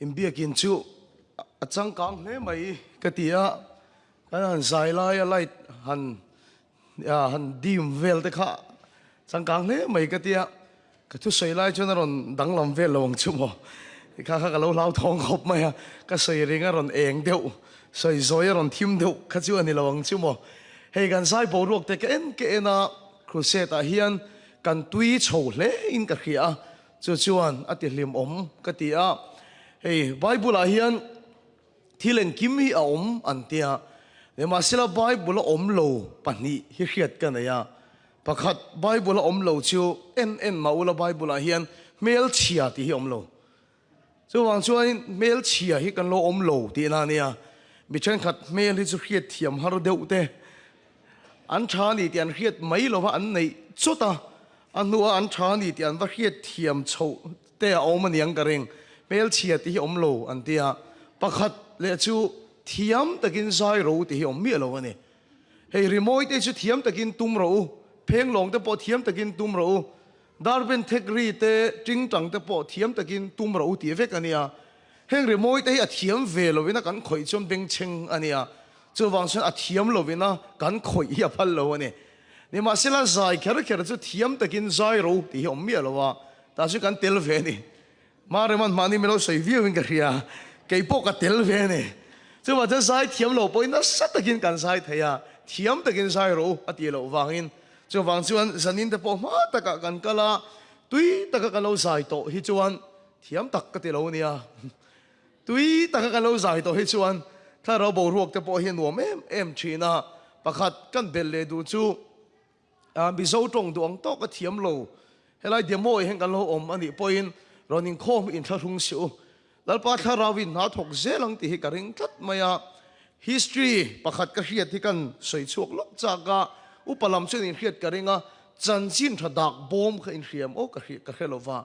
in biakin chu achang kang hle mai katia kan sai lai light han dim vel te kha chang kang hle mai katia ka thu sei lai chuna ron dang lam vel lawang chu mo kha ka lo lau thong khop mai ka sei ringa ron eng deuh sei zoi ron thim deuh kha chu ani lawang chu mo hei kan sai bo ruak te ke na crusade a hian kan tui chho hle in ka khia chu chuan ati hlim om katia hei bible a hian thilen kim hi a om an tia le ma sila bible om lo pani hi hriat kan ya pakhat bible om lo chu en maula bible a hian mel chia ti hi om lo chu wang chuan mel chia hi kan lo om lo ti na nia mi chen khat mel hi chu hriat thiam har deuh te an tha ni tian hriat mai lo wa an nei chuta anua an tha ni tian wa hriat thiam chho te a om aniang ka reng mel chia ti hi om lo an tia pakhat le chu thiam takin zai ro ti hi om mi lo ani hei rimoi te chu thiam takin tum ro pheng long te po thiam takin tum ro darben thekri te ting tang te po thiam takin tum ro ti vek ania heng rimoi te a thiam ve lo wina kan khoi chom beng cheng ania chu wang chen a thiam lo wina kan khoi ya phal lo ani ni ma sila zai khar chu thiam takin zai ro ti hi om mi lo wa ta chu kan tel ve ni ma reman mani melo sei vi wing ka ria kei po ka tel ve ni chu wa chen sai thiam lo po na sat takin kan sai thaya thiam takin sai ro ati lo wangin chu wang chuan zanin te po ma taka kan kala tui taka kan lo sai to hi chuan thiam tak ka ti lo nia tui taka kan lo sai to hi chuan thla ro bo ruak te po hi nuam em thina pakhat kan bel le du chu mi zo tong duang to ka thiam lo helai demo hen kan lo om ani poin ronin khom in tharung siu lalpa tharawin na thok zelang ti hi ka ring that maya history pakhat ka hiat hi kan soi chuak lok chaka upalam chen in hiat ka ringa chanchin thadak bom kha in hiam o ka helova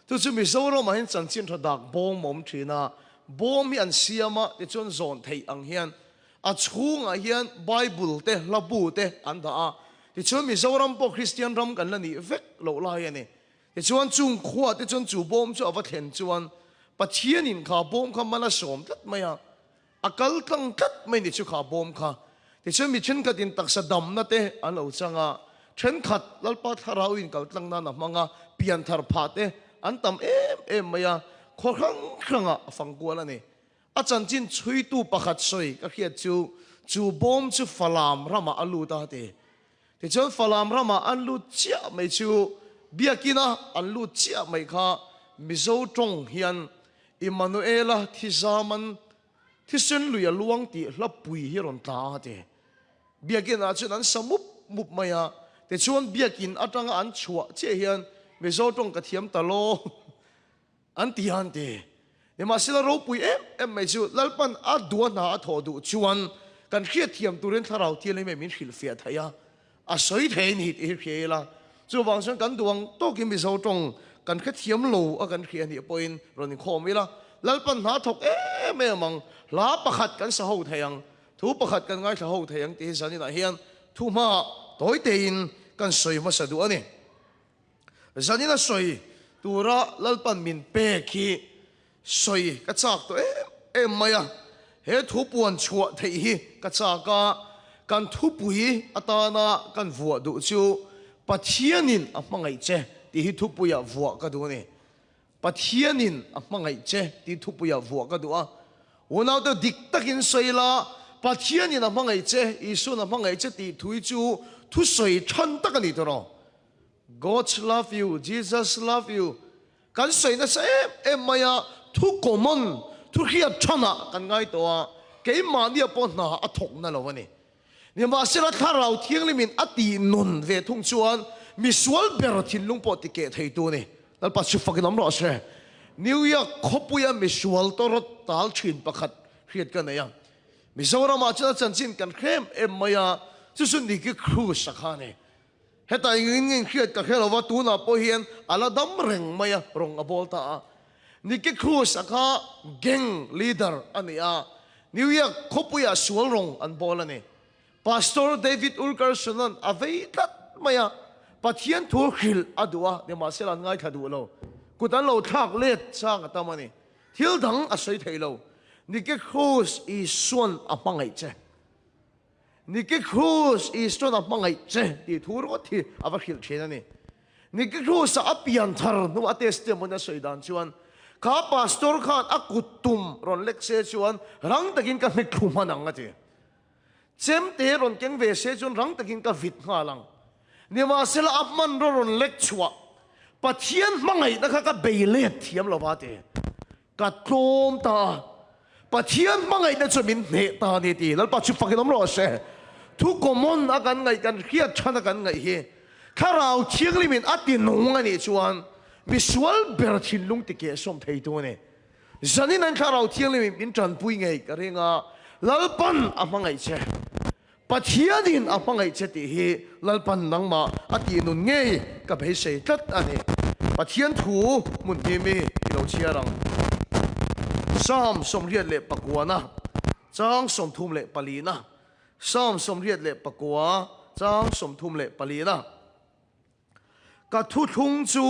tu chu mi zo ro ma hin chanchin thadak bom mom thina bom hi an siama ti chon zon thei ang hian a chhunga hian bible te labu te an da a ti chon mi zo ram po christian ram kan la ni vek lo lai ani ti chuan chung khuwa ti chon chu bom chu awa thlen chuan pathian in kha bom kha mala som tat maya akal tlang tat mai ni chu kha bom kha ti chuan mi chen katin taksa dam na te an lo changa then khat lalpa tharawin kal tlang na na manga pian thar pha te an tam em maya khor khanga fangkuala ni a chanchin chui tu pakhat soi ka khiat chu bom chu falam rama alu ta te ti chuan falam rama an lu chia mai chu biakina an lu chia mai kha mizo tong hian Emmanuela thizaman thisen luya luang ti hlapui hi ron ta te biakin a chuan an samup mup maya te chuan biakin atanga an chua che hian mizo tong ka thiam ta lo an ti han te ne ma sila ro pui em mai chu lalpan a duan na a tho du chuan kan khiat thiam turin tharau ti le me min khil fia thaya a soi the ni ti khela chu wang sang kan duang to ki mizo tong kan kha thiam lo a kan khia ni point ron khomila lalpan na thok me mang la pakhat kan sa ho thayang thu pakhat kan ngai sa ho thayang ti sani na hian thu ma toy tein kan soi ma sa du ani zani na soi tura lalpan min pe khi soi ka chak to em maya he thu puan chua thei hi ka chaka kan thu pui atana kan vuwa du chu pathianin a mangai che ti hi thu puya vuwa ka du ni pathianin a mangai che ti thu puya vuwa ka du a unau to dik takin soila pathianin a mangai che isu na mangai che ti thui chu thu soi than takani to ro God love you Jesus love you kan soi na sa em maya thu common thu hiat thana kan ngai to a ke ma ni po na a thok na lo ni ni ma sila tharau thiang limin ati nun ve thung chuan misual ber thin lung po ti ke thei tu ni dal pa chu fakin amro se new york khopuya misual torot tal thin pakhat hiat kan ya mizoram a cha chanchin kan khem em maya chu sun ni ki khru sakhane heta ingin khiat ka khelo tu na po hian ala dam reng maya rong abol ta niki cruz aka gang leader ania new york khopuya sual rong an bol ani pastor david ulkersonan aveitat maya pathian thu khil adua ne maselan ngai thadu lo kutan lo thak let sang atamani thiếu đắng à sấy thầy lâu ni cái cross is xuân à mang ngày chế ni cái cross is xuân à mang ngày chế thì thu rồi thì à vắt hiểu thế này ni cái cross à pian thar nu à testimony na sấy đàn chuan cả pastor khan à kutum ron lecture chuan rang takin ka mit khuma nang ati chem te ron keng ve se chuan rang takin ka vit nga lang ni ma sela apman ron lecture pathian mangai na ka beile thiam lo ba te ka tlom ta pathian mangai na chumin ne ta ni ti lal pa chu fakin om lo se thu common akan ngai kan khiat thana kan ngai hi kharau thiang limin atin nong ani chuan visual ber thin lung ti ke som thei tu ne zanin an kharau thiang limin bin tran pui ngai ka ringa lalpan amangai che pathianin amangai che ti hi lalpan nangma ati nun nge ka be sei tat ani pathian thu mun ti mi lo chiarang sam som riat le pakwana chang som thum le palina sam som riat le pakwa chang som thum le palina ka thu thung chu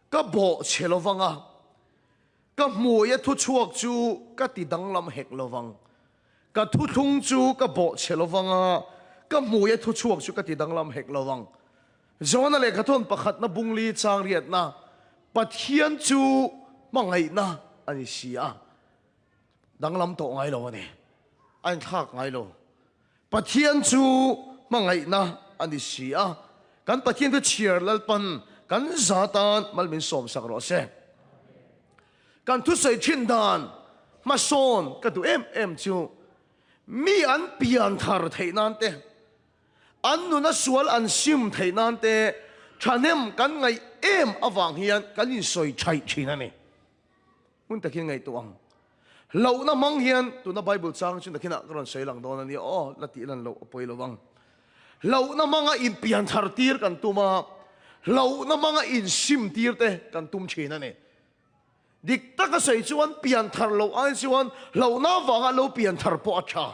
ka bo chelovanga ka muya thu chuak chu ka ti danglam hek lovang ka thu thung chu ka bo chelovanga ka muya thu chuak chu ka ti danglam hek lovang zona le ka thon pakhat na bungli chang riat na pathian chu mangai na ani sia danglam to ngai lo ni an thak ngai lo pathian chu mangai na ani sia kan pathian tu chiar lalpan kan zatan malmin som sak ro se kan tu sei thin dan ma son ka tu em chu mi an pian thar thei nan te an nu na sual an sim thei nan te thanem kan ngai em awang hian kan in soi chai thina ni mun takin ngai tuang lo na mang hian tu na bible chang chu nakina kron sei lang don ani o lati lan lo poi lo wang lo na manga in pian thar tir kan tuma lo na manga in sim tir te kan tum china ne dik ta ka sei chuan pian thar lo an chuan lo na wanga lo pian thar po acha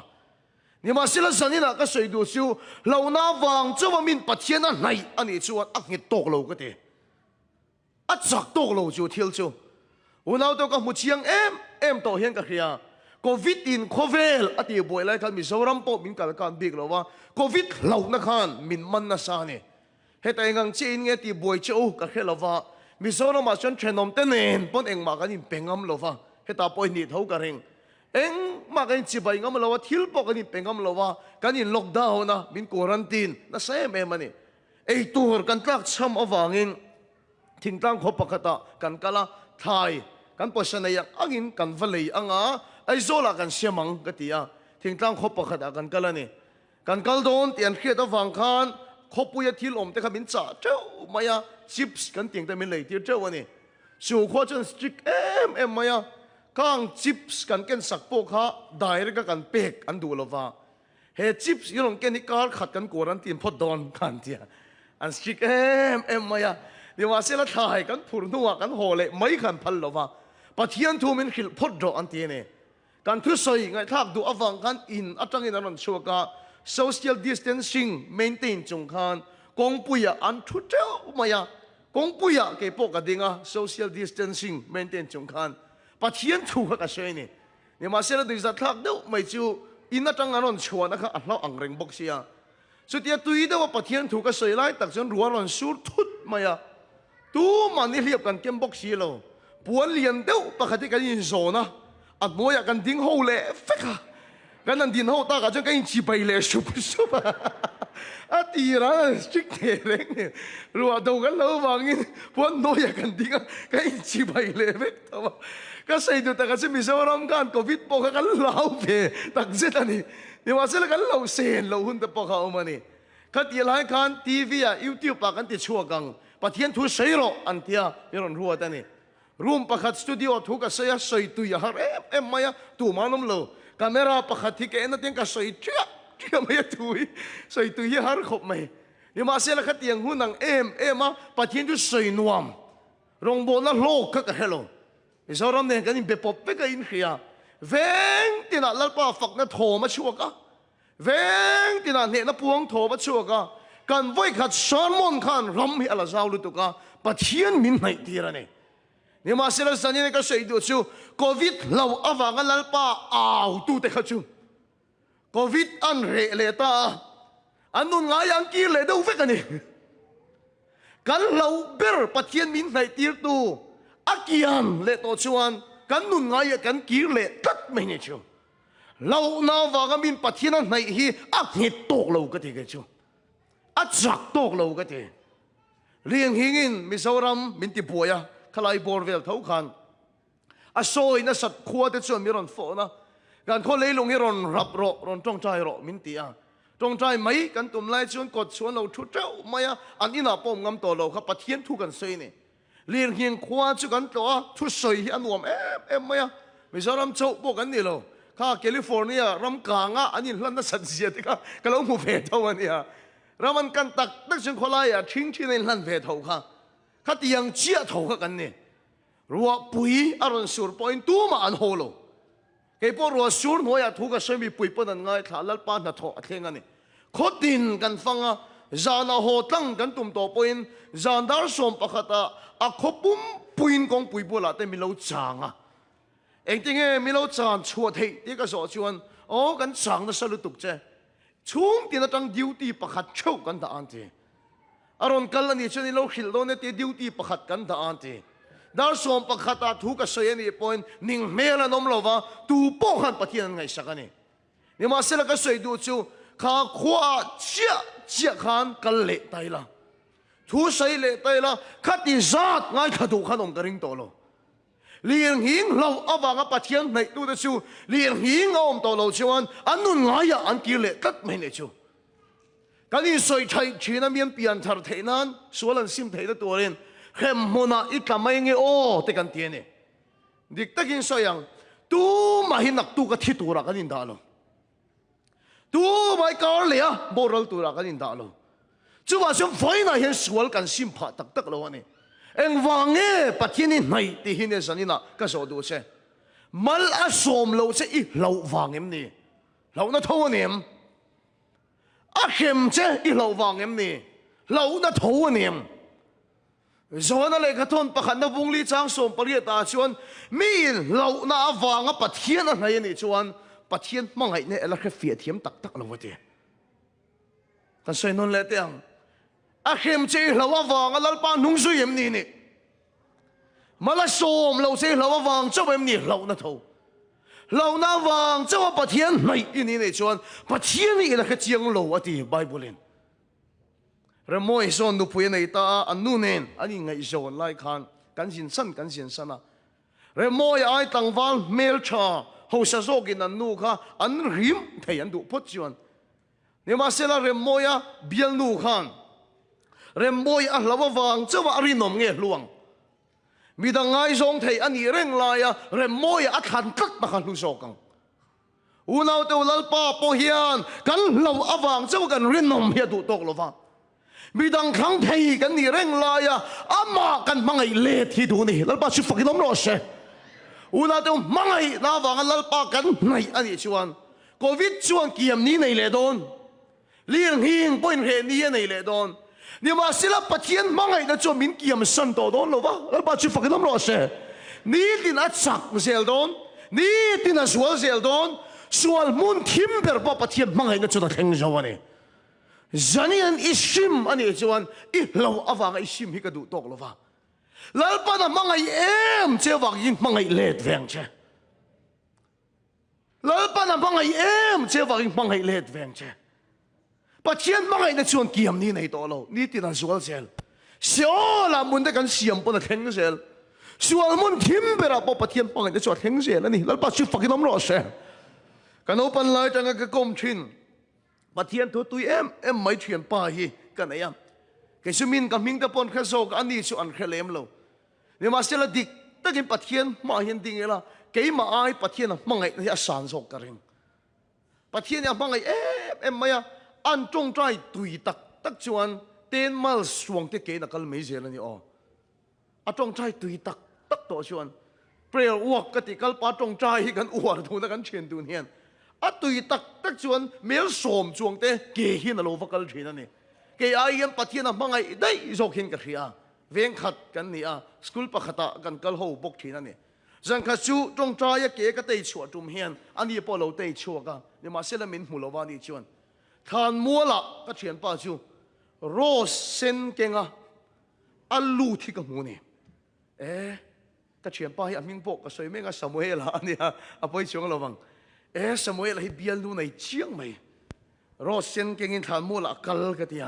ni ma sila sanina ka sei du chu lo na wang chuwa min pathian a nai ani chuan ak ngi tok lo ka te a chak tok lo chu thil chu unaw to ka mu chiang em to hian ka khia covid in khovel ati boi lai khan mi zoram po min kal kan big lo wa covid lo na khan min man na sa ne hetai ngang chin nge ti boi chu ka khela wa mi zoram ma chan thenom te nen pon eng ma kan in pengam lo wa heta poi ni tho ka ring eng ma kan chi bai ngam lo wa thil po kan in pengam lo wa kan in lockdown na min quarantine na sem em ani ei tur kan tlak cham awangin thingtang kho pakata kan kala thai kan posan ya angin kan valei anga ai zola kan siamang katia thingtang kho pakata kan kala ni kan kal don tian khiat awang khan khopuya thil om te khamin cha chau maya chips kan ting te min lei tir chau ani chu kho chen strict em maya kang chips kan ken sakpo kha direct kan pek an du lova he chips yong ken ni kar khat kan quarantine phot don kan tia an strict em maya ni wa sela thai kan phurnuwa kan hole mai kan phal lova pathian thu min khil phot do an ti ne kan thu soi ngai thak du awang kan in atangin anon chuka social distancing maintain chung khan kongpuya an thu teu maya kongpuya ke poka dinga social distancing maintain chung khan pathian thu ka sei ni ma sela du za thak do mai chu in atang anon chuana kha ahlo angreng bok sia chutia tui do pathian thu ka sei lai tak jon ruaron sur thut maya tu mani liap kan kem bok si lo puan lian deuh pakhati kan in zona at moya kan ding ho le feka kan an din ho ta ka kan in chi bai le sup sup atira strict reng ruwa do kan lo wangin puan noya kan ding kan in chi bai le vek tawa ka sei do ta ka si mizoram kan covid po ka kan lau pe tak zet ani ni wa sel kan lo sen lo hun ta po ka omani khat yelai kan tv ya youtube pa kan ti chuagang pathian thu seiro antia yeron ruwa tani room pakhat studio thu ka saya soi tu ya har em maya tu manom lo camera pakhat thi ke na teng ka soi thia maya thui soi tu ya har khop mai ni ma sela khat yang hunang em pathian thu soi nuam rong bo na lo ka hello isoram ne kan be pop pe ka in khia veng tina lalpa fak na tho ma chuaka veng tina ne na puang tho ma chuaka kan voi khat sarmon khan ram hi ala zaulu tu ka pathian min nai tira ne ni ma sila sanin ka sei du chu covid lo awanga lalpa au tu te khachu covid an re le ta anun nga yang ki le do ve kani kan lo ber pathian min nai tir tu akian le to chuan kan nun nga ya kan ki le tat mai ne chu lo na wa ga min pathian nai hi a hit tok lo ka ti ke chu a chak tok lo ka ti riêng hingin Mizoram min ti boya khalai borvel thau khan a soi na sat khuwa te chuan mi ron fo na gan kho leilung hi ron rap ro ron tong chai ro min ti a tong chai mai kan tum lai chuan kot chuan lo thu trau maya an ina pom ngam to lo kha pathian thu kan sei ni riêng hing khuwa chu kan to thu soi hi anuam em maya Mizoram chau bo kan ni lo kha California ram kanga anin hlan na san sia ti ka kalo mu ve thaw ania raman kan tak tak chung kholai a thing thin in hlan ve tho kha kha tiang chia tho kha kan ni ruwa pui aron sur point tu ma an holo ke po ruwa sur noya thu ka semi pui pon an ngai thalal pa na tho atheng ani khotin kan fanga zana ho tang kan tum to point zandar som pakhata a khopum puin kong pui bola te milo changa engtinge milo chan chuat hei ti ka so chuan o kan chang na salu tuk che chung tin atang duty pakhat chau kan da anti aron kal ani chani lo khil do ne te duty pakhat kan da anti dar som pakhata thu ka soy ani point ning mela nom lova tu po han pathian ngai sakani ni ma sela ka soy du chu kha khwa chia khan kal le taila thu sai le taila khati zat ngai khadu khanom karing to lo liang hing lo awanga pathian nei tu da chu liang hing om to lo chuan anun ngaya an ki le tat mai ne chu kani soi thai china mian pian thar theinan sualan sim thei da toren khem mona ikamai nge o te kan tiene dik takin soyang tu mahinak tu ka thi tura kanin da lo tu mai kar le a boral tura kanin da lo chu wa chum foina hian sual kan sim pha tak tak lo ani eng wange pathiani nai ti hine sanina ka so du che mal a som lo che I lo wangem ni lo na tho nem a khem che I lo wangem ni lo na tho nem zona le ka thon pakhan na bungli chang som pari ta chuan mi lo na awanga pathian a nai ni chuan pathian mangai ne ela kha fia thiam tak tak lo wate kan sei non le teang a khem che lo awanga lalpa nung su yem ni ni mala som lo che lo awang chaw em ni lo na tho lo na wang chaw pathian nai ini ni chuan pathian ni ela kha chiang lo ati bible in remoi son nu pui nei ta anu nen ani ngai zon lai khan kan sin san a remoi ai tangwal mel cha ho sa zogin anu kha an rim thei an du pot chuan ne ma sela remoya bial nu khan remoi a lawa wang chawa arinom nge luang mi dang ngai zong thei ani reng laia remoi a than tat bakhan lu sokang unau te lalpa po hian kan lo awang chaw kan rinom hi du tok lova midang khang thei kan ni reng laia ama kan mangai le thi du ni lalpa chu fakinom ro se una te mangai na wang lalpa kan nai ani chuan covid chuan kiam ni nei le don liang hing point he ni nei le don ni ma sila pathian mangai na chu min kiam san to don lo wa lalpa chu fakinom ro se ni tin a chak zel don ni tin a sual zel don sual mun thim ber pa pathian mangai na chu da theng zawani zanian ishim ani chuan I lo awanga ishim hi ka du tok lova lalpa na mangai em che wak yin mangai let veng che lalpa na mangai em che wak yin mangai let veng che pathian mangai na chuan kiam ni nei to lo ni tin an sual sel sio la mun de kan siam pon a theng sel sual mun thim bera po pathian mangai na chuan theng sel ani lalpa chu fakinom ro se kan open lai tanga ka kom thin pathian thu tui em mai thian pa hi kan ayam ke sumin ka ming ta pon kha so ka ani chu an khelem lo ne ma sela dik takin pathian ma hian ding ela ke ma ai pathian mangai na san so ka ring pathian ya mangai em maya an tong trai tui tak chuan ten mal suang te ke na kal mei zel ani o a tong trai tui tak to chuan prayer walk ka ti kal pa tong trai hi kan uar thu na kan chen tu hian a tui tak chuan mel som chuang te ke hin a lo vakal thina ni ke ai yam pathian a mangai dai zok hin ka thia เวียงขัดกันนี่สกุลปะขัดกันกัลโฮบกทีนั่นนี่จังขัดจูตรงใจเก๋ก็เตยชัวจุ่มเฮียนอันนี้พอเราเตยชัวกันนี่มาเสละมินหูเราว่านี่ชวนทานมัวละก็เฉียนป้าจูโรสเซนเก่งอัลลูที่กับหูนี่ก็เฉียนป้าให้อามิงปกก็สวยไม่งั้นสมัยละนี่อาไปชวงเราบังสมัยละให้เบียนดูในเชียงใหม่โรสเซนเก่งอินทานมัวละกัลก็ที่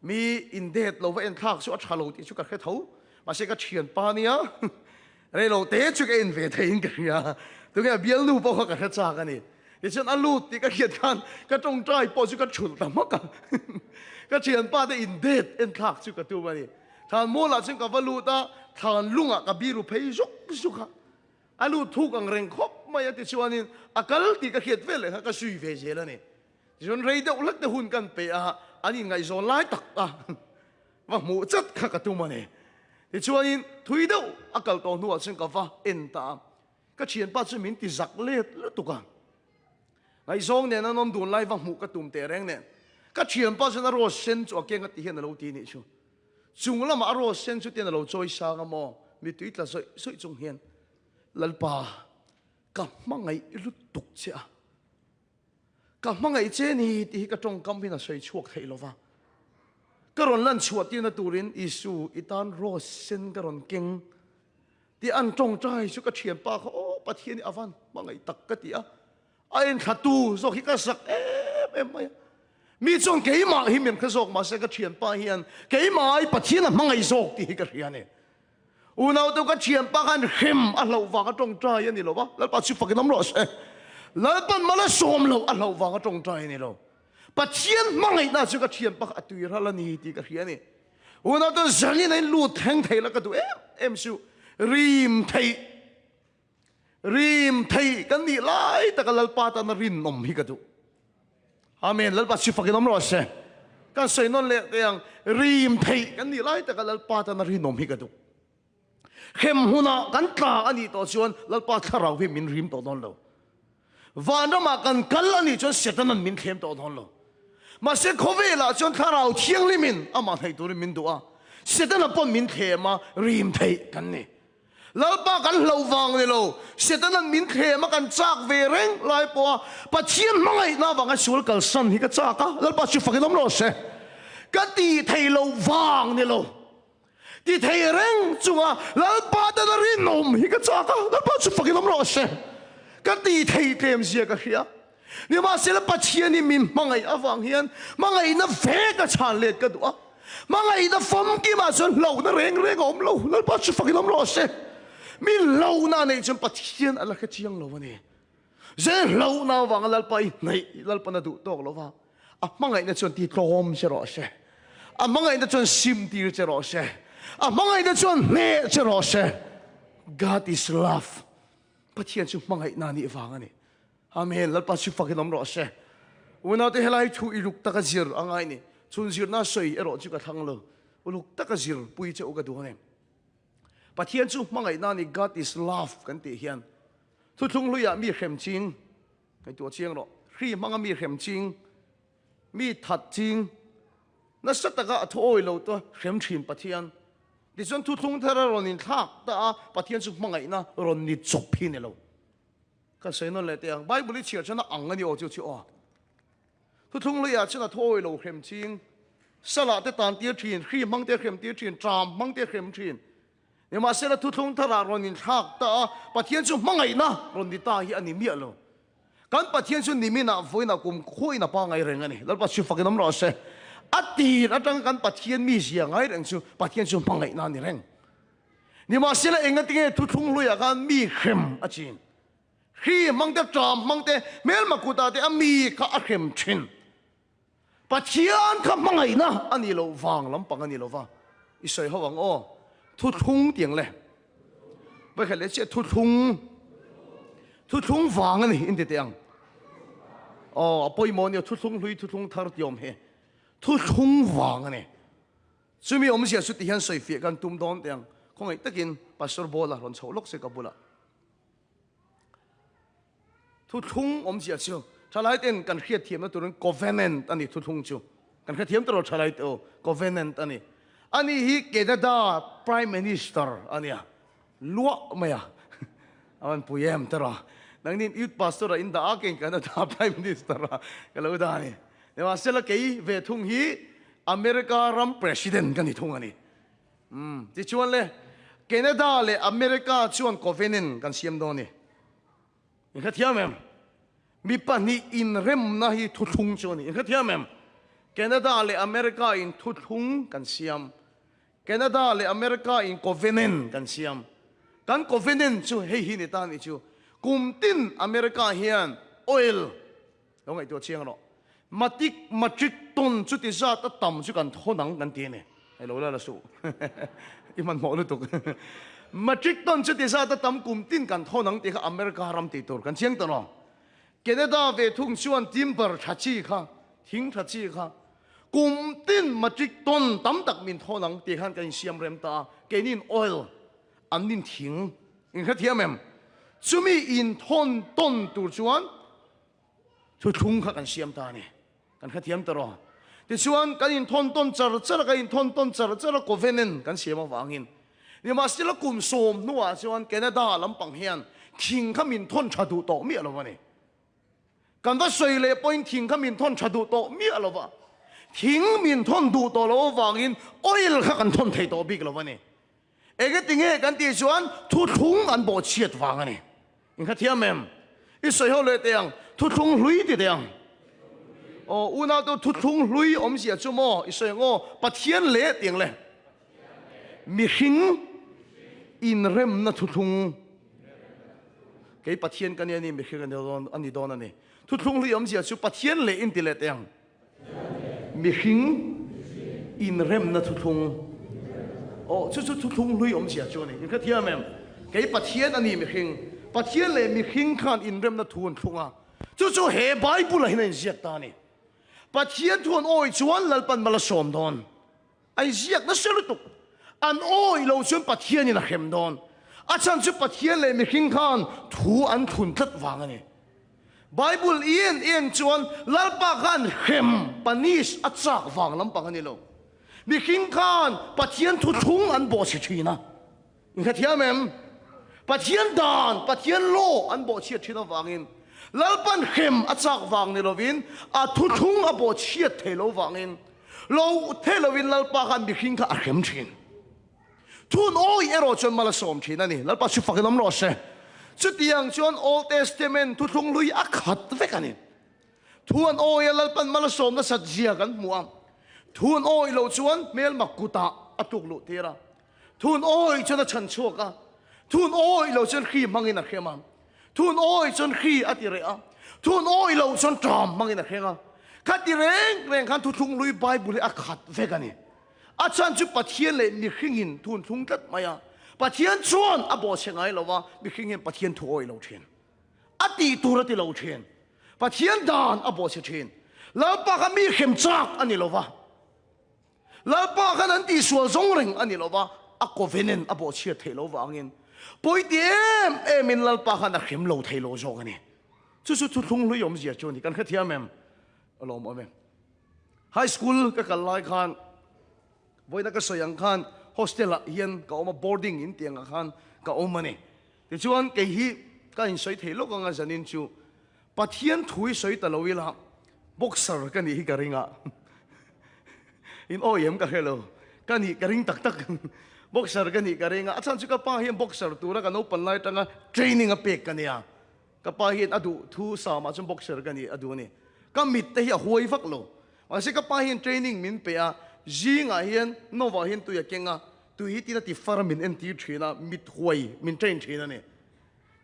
มีอินเดตเราว่าเอ็นทักสุดชาโลที่ชุกกันแค่เท่ามาเสกเฉียนป้านี่เราเตะชุกเอ็นเวทอินกันตัวแกเบียนดูพวกกันแค่จากกันนี่ดิฉันอัลลูที่ก็เขียนกันก็จงใจพอชุกกันฉุดแต่มากันก็เฉียนป้าได้อินเดตเอ็นทักชุกกันตัวมันนี่ทานมัวละจึงกับว่าลูตาทานลุงกับบิรุเพย์ชุกอัลลูทุกอังเร่งคบมาอย่างที่ชวนนี่อักลที่ก็เขียนเวเลยก็สุยเวเจแล้วนี่ดิฉันเรียดอุลักเดหุ่นกันไปอันนี้ไงโซนไล่ตักว่าหมูจัดข้ากตัวมันเนี่ยที่ชวนนี้ทุยเดียวอักลตัวนัวซึ่งกับว่าเอ็นตามก็เชียนป้าจะมินติจักเล็ดลุตุกันไงโซนเนี่ยนั่นนมดูไล่ว่าหมูกระตุ้มเตะแรงเนี่ยก็เชียนป้าจะน่ารอเซนจัวเก่งกันที่เห็นเราทีนี่ชัวจุงแล้วมารอเซนชุดเดียนเราจอยสางมอมีตุยตละสวยจงเห็นลัลปากับมังไงลุตุกเจ้ากับมังไงเจนี่ที่ก็จงกำพินาสวยชั่วใครลว่าก็รอนลั่นชวดที่นัตูรินอิสูอิตานโรสเซนก็รอนเก่งที่อันจงใจชุกเชียนป้าเขาปะเทียนอวันมังไงตักกะติไอ้ขัดตูสกิกสักไม่มีจงเกี่ยมาหิมยังขจกมาเสกเชียนป้าเฮียนเกี่ยมาไอ้ปะเทียนมังไงจกที่ก็เฮียนเนี่ยอุณาตัวก็เชียนป้ากันหิมอัลลอฮ์ว่าก็จงใจยันนี่หรอวะแล้วปัจจุบันก็น้ำร้อนแล้วปันมาแล้วสมเราอัลลอฮ์ว่าก็จงใจนี่หรอปัจเจียนมังไงน่าจะก็เชียนปักอตุยระละนี่ที่ก็เฮียนี่อุณาตัวจังนี่ในลูดแทงไทยแล้วก็ดูชูริมไทยกันนี่ไล่แต่ก็ลัลปาตันรินนมฮิกันดูอาเมนลัลปาชิฟักน้ำร้อนเสกันใส่นนเละแต่ยังริมไทยกันนี่ไล่แต่ก็ลัลปาตันรินนมฮิกันดูเข้มหุนากันตาอันนี้ตัวชวนลัลปาทาราวิมินริมตัวนนเราวานเรามากันกัลอันนี้จนเสด็จนั้นมินเข้มตัวนนเรามาเสกเขาเวลาจนทาราเที่ยงลิมินอามาให้ตัวลิมินดูเสด็จนั้นปนมินเข้มาริมไทยกันนี่แล้วป้ากันเราฟังนี่เราเสด็จนั้นมินเข้มากันจากเวเร่งลายปัวปัจเจียนมังไงน่าฟังกันสวลกันสันฮิกจากะแล้วป้าชิฟังน้ำร้อนเสกันตีไทยเราฟังนี่เราที่ไทยเร่งจังแล้วป้าตันรินนมฮิกจากะแล้วป้าชิฟังน้ำร้อนเสกันตีไทยเต็มเสียกันเฮียนี่มาเสละปัจเจียนนี่มินมังไงอฟังเฮียนมังไงน่าเฟกชาเลดกันตัวมังไงน่าฟอมกี่มาจนเราน่าเร่งอมเราแล้วป้าชิฟังน้ำร้อนเสมีเราหน้าในจนปัจเจียนอะไรก็เจียงเราวันนี้เจ้าเราหน้าวังลัลไปในลัลปนัดูตอกเราว่ามังไงน่าจนตีกรมเจรอเสมังไงน่าจนซิมตีเจรอเสมังไงน่าจนเล่เจรอเส God is love ปัจเจียนจุมังไงนานี่ฟังอันนี้อาเมนลัลปัจจุบันน้ำร้อนเสวันนั้นที่เฮลัยทูอิลุกตะกจิรอังไงนี่ชุนจิรน่าสวยรอจุกทั้งเลยอุลุกตะกจิรปุยเจ้าก็ดูเนี่ยปัจเจียนจุมังไงนานี่ God is love กันตีเฮียนทุกทุงลุยมีเข้มจริงในตัวเชียงหรอที่มังมีเข้มจริงมีถัดจริงนั่นสัตว์ก็ทั่วโลกตัวเข้มชินปัจเจียนดิฉันทุกทุงเธอรอนินทักแต่ปัจเจียนจุมังไงนะรอนิจบพินเนี่ยเราก็เสียนั่นแหละแต่ยังไบเบิลเชื่อฉันน่ะอังกันอยู่จู่ๆทุกทุงลุยฉันน่ะทั่วโลกเข้มจริงสละแต่ตานเตี้ยชินที่มังเตี้ยเข้มเตี้ยชินจามมังเตี้ยเข้มชินเนี่ยมาเสละทุกทุงเธอรอนินทักแต่ปัจเจียนจุมังไงนะรอนิตาฮีอันนี้มีอะไรกันปัจเจียนจุนิมินะฟุยนะกุมคุยนะปังไงเรื่องนี้แล้วปัจจุบันน้ำร้อนเสอดีตอาจารย์กันปัจเจียนมีเสียงไงเรื่องจุปัจเจียนจุมังไงนั่นนี่เรื่องนี่มาเสละเองก็ติ้งทุกทุงลุยกันมีเข้มอาจินที่มังเตจามมังเตเมลมากุตาเตอมีข้าเข้มชินปัจเจียนข้ามังไงนะอันนี้เราฟังลำปังอันนี้เราฟังอิสราเอลเขาวังทุกทุงเตียงเลยไม่เคยเรียกทุกทุงฟังอันนี้อินเดียงปอยมอนเนี่ยทุกทุงลุยทุกทุงทาร์ตยอมเฮทุกทุงฟังอันนี้ซึ่งมีอมเสียสุดที่เห็นสวยเฟียกันตุ้มดอนเตียงคงไอ้ตะกินปัสสาวะบอละหล่นเฉาลกเสกบุละทุกทุงอมเสียชิวชาลายเต็นกันเครียดเทียมนะตัวนั้น government อันนี้ทุกทุงชิวกันเครียดเทียมตลอดชาลายเต็นgovernment อันนี้ anh hi Canada Prime Minister anh à lúa mày à anh bùi em tao rồi nang nin youth pastor in da aking Canada Prime Minister cái lâu đó này nhưng mà sẽ là cái về thung hi America ram president cái này thung anh thì chuan le Canada le America chuan covenant kan siam do ni in kha thiam em mi pa ni in rem na hi thu thung chuan ni in kha thiam em Canada le America in thu thung kan siam Canada le America in covenant kan siam kan covenant chu hei hi ni ta ni chu kum tin America hian oil lo ngai to chiang ro matic ton chu ti za ta tam chu kan thonang kan ti ni ai lo la su iman mo lu tuk matic ton chu ti za ta tam kum tin kan thonang ti kha America ram ti tur kan chiang to no Canada ve thung chuan timber thachi kha thing thachi kha kum tin matic ton tam tak min thonang ti khan kan siam rem ta kenin oil an nin thing in kha thiam em chumi in thon ton tur chuan thu thung kha kan siam ta ni kan kha thiam ta ro ti chuan kan in thon ton char kan in thon ton char covenant kan siam awangin ni ma sila kum som nuwa chuan Canada lampang hian thing kha min thon thadu to mi alawani kan va soi le point thing kha min thon thadu to mi alawa thing min thon du to lo wangin oil kha kan thon thei to big lawani ege tinge kan ti chuan thu thung an bo chiat wangani in kha thiam em I soi ho le tiang thu thung hlui ti tiang o una to thu thung hlui om sia chu mo I soi ngo pathian le tiang le mi hing in rem na thu thung ke pathian kan ni mi hing don ani don ani thu thung hlui om sia chu pathian le in ti le tiang mi hing in rem na thu thung o chu thu thung hlui om sia chu ni in kha thiam em ke pathian ani mi hing pathian le mi hing khan in rem na thun thunga chu he bible hin ziak ta ni pathian thun oi chuan lalpan mala som don ai ziak na selu tuk an oi lo chuan pathian in a hem don a chan chu pathian le mi hing khan thu an thun tlat wang ani bible ien chuan lalpa khan hem panis a chak wang lampang ani lo mi hing khan pathian thu thung an bo si thina in kha thiam em pathian dan pathian lo an bo chiat thina wangin lalpan hem achak wang ni lovin a thu thung a bo chiat thelo wangin lo thelovin lalpa khan bi khing kha a hem thin thun oi ero chon mala som thin ani lalpa chu fakilam ro se chu tiang chon old testament thu thung lui a khat vek ani thuan oi lalpan mala som na sajia kan muam thun oi lo chuan mel makuta atuk lu tera thun oi chona chan chuaka thun oi lo chon khi mangin a khema thun oi chon khi atire a thun oi lo chon tram mangin a khenga khati reng khan thu thung lui bible a khat vegani a chan chu pathian le mi khingin thun thung tat maya pathian chuan a bo chengai lowa mi khingin pathian thu oi lo thin ati turati lo thin pathian dan a bo che thin lalpa ka mi khem chak ani lowa lalpa kan an ti sual zong reng ani lowa a covenant a bo che thelo wangin poi em in lalpa khan a khem lo thelo zo ani chu thu thung lu yom zia choni kan kha thiam em alom em high school ka kalai khan voina ka soyang khan hostel a hian ka oma boarding in tiang khan ka oma ni ti chuan ke hi ka in soi thelo ka nga janin chu pathian thui soi talowila boxer ka ni hi ka ringa in OEM ka hello ka ni ka ring tak boxer ka ni ka ringa achan chu ka pa hian boxer tura ka no panlai tanga training a pek ka nia ka pa hian adu thu sa ma chum boxer ka ni adu ni ka mit te hi huai vak lo ase ka pa hian training min pe a jinga hian nova hian tu ya kenga tu hi tina ti farmin en ti thina mit huai min train thina ni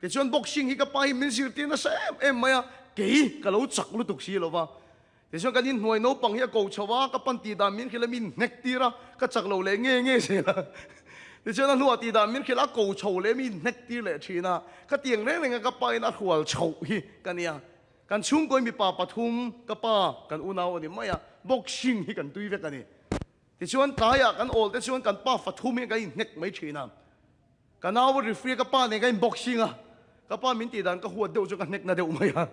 te chuan boxing hi ka pa hi min sir tina sa em maya ke ka lo chak lu tuk si lo wa te chuan ka din hnuai no pang hi ko chawa ka pan ti da min khila min nek tira ka chak lo le nge se la te chuan lu ti da min khila ko chho le min nek tir le thina ka tiang le ka pa in a hual chho hi ka nia kan chung koi mi pa pathum ka pa kan unaw ni maya boxing hi kan tui ve ka ni ti chuan taya kan ol te chuan kan pa pathum hi ka in nek mai thina kan aw referee ka pa ne ka in boxing a ka pa min ti dan ka huat deuh chu ka nek na deuh maya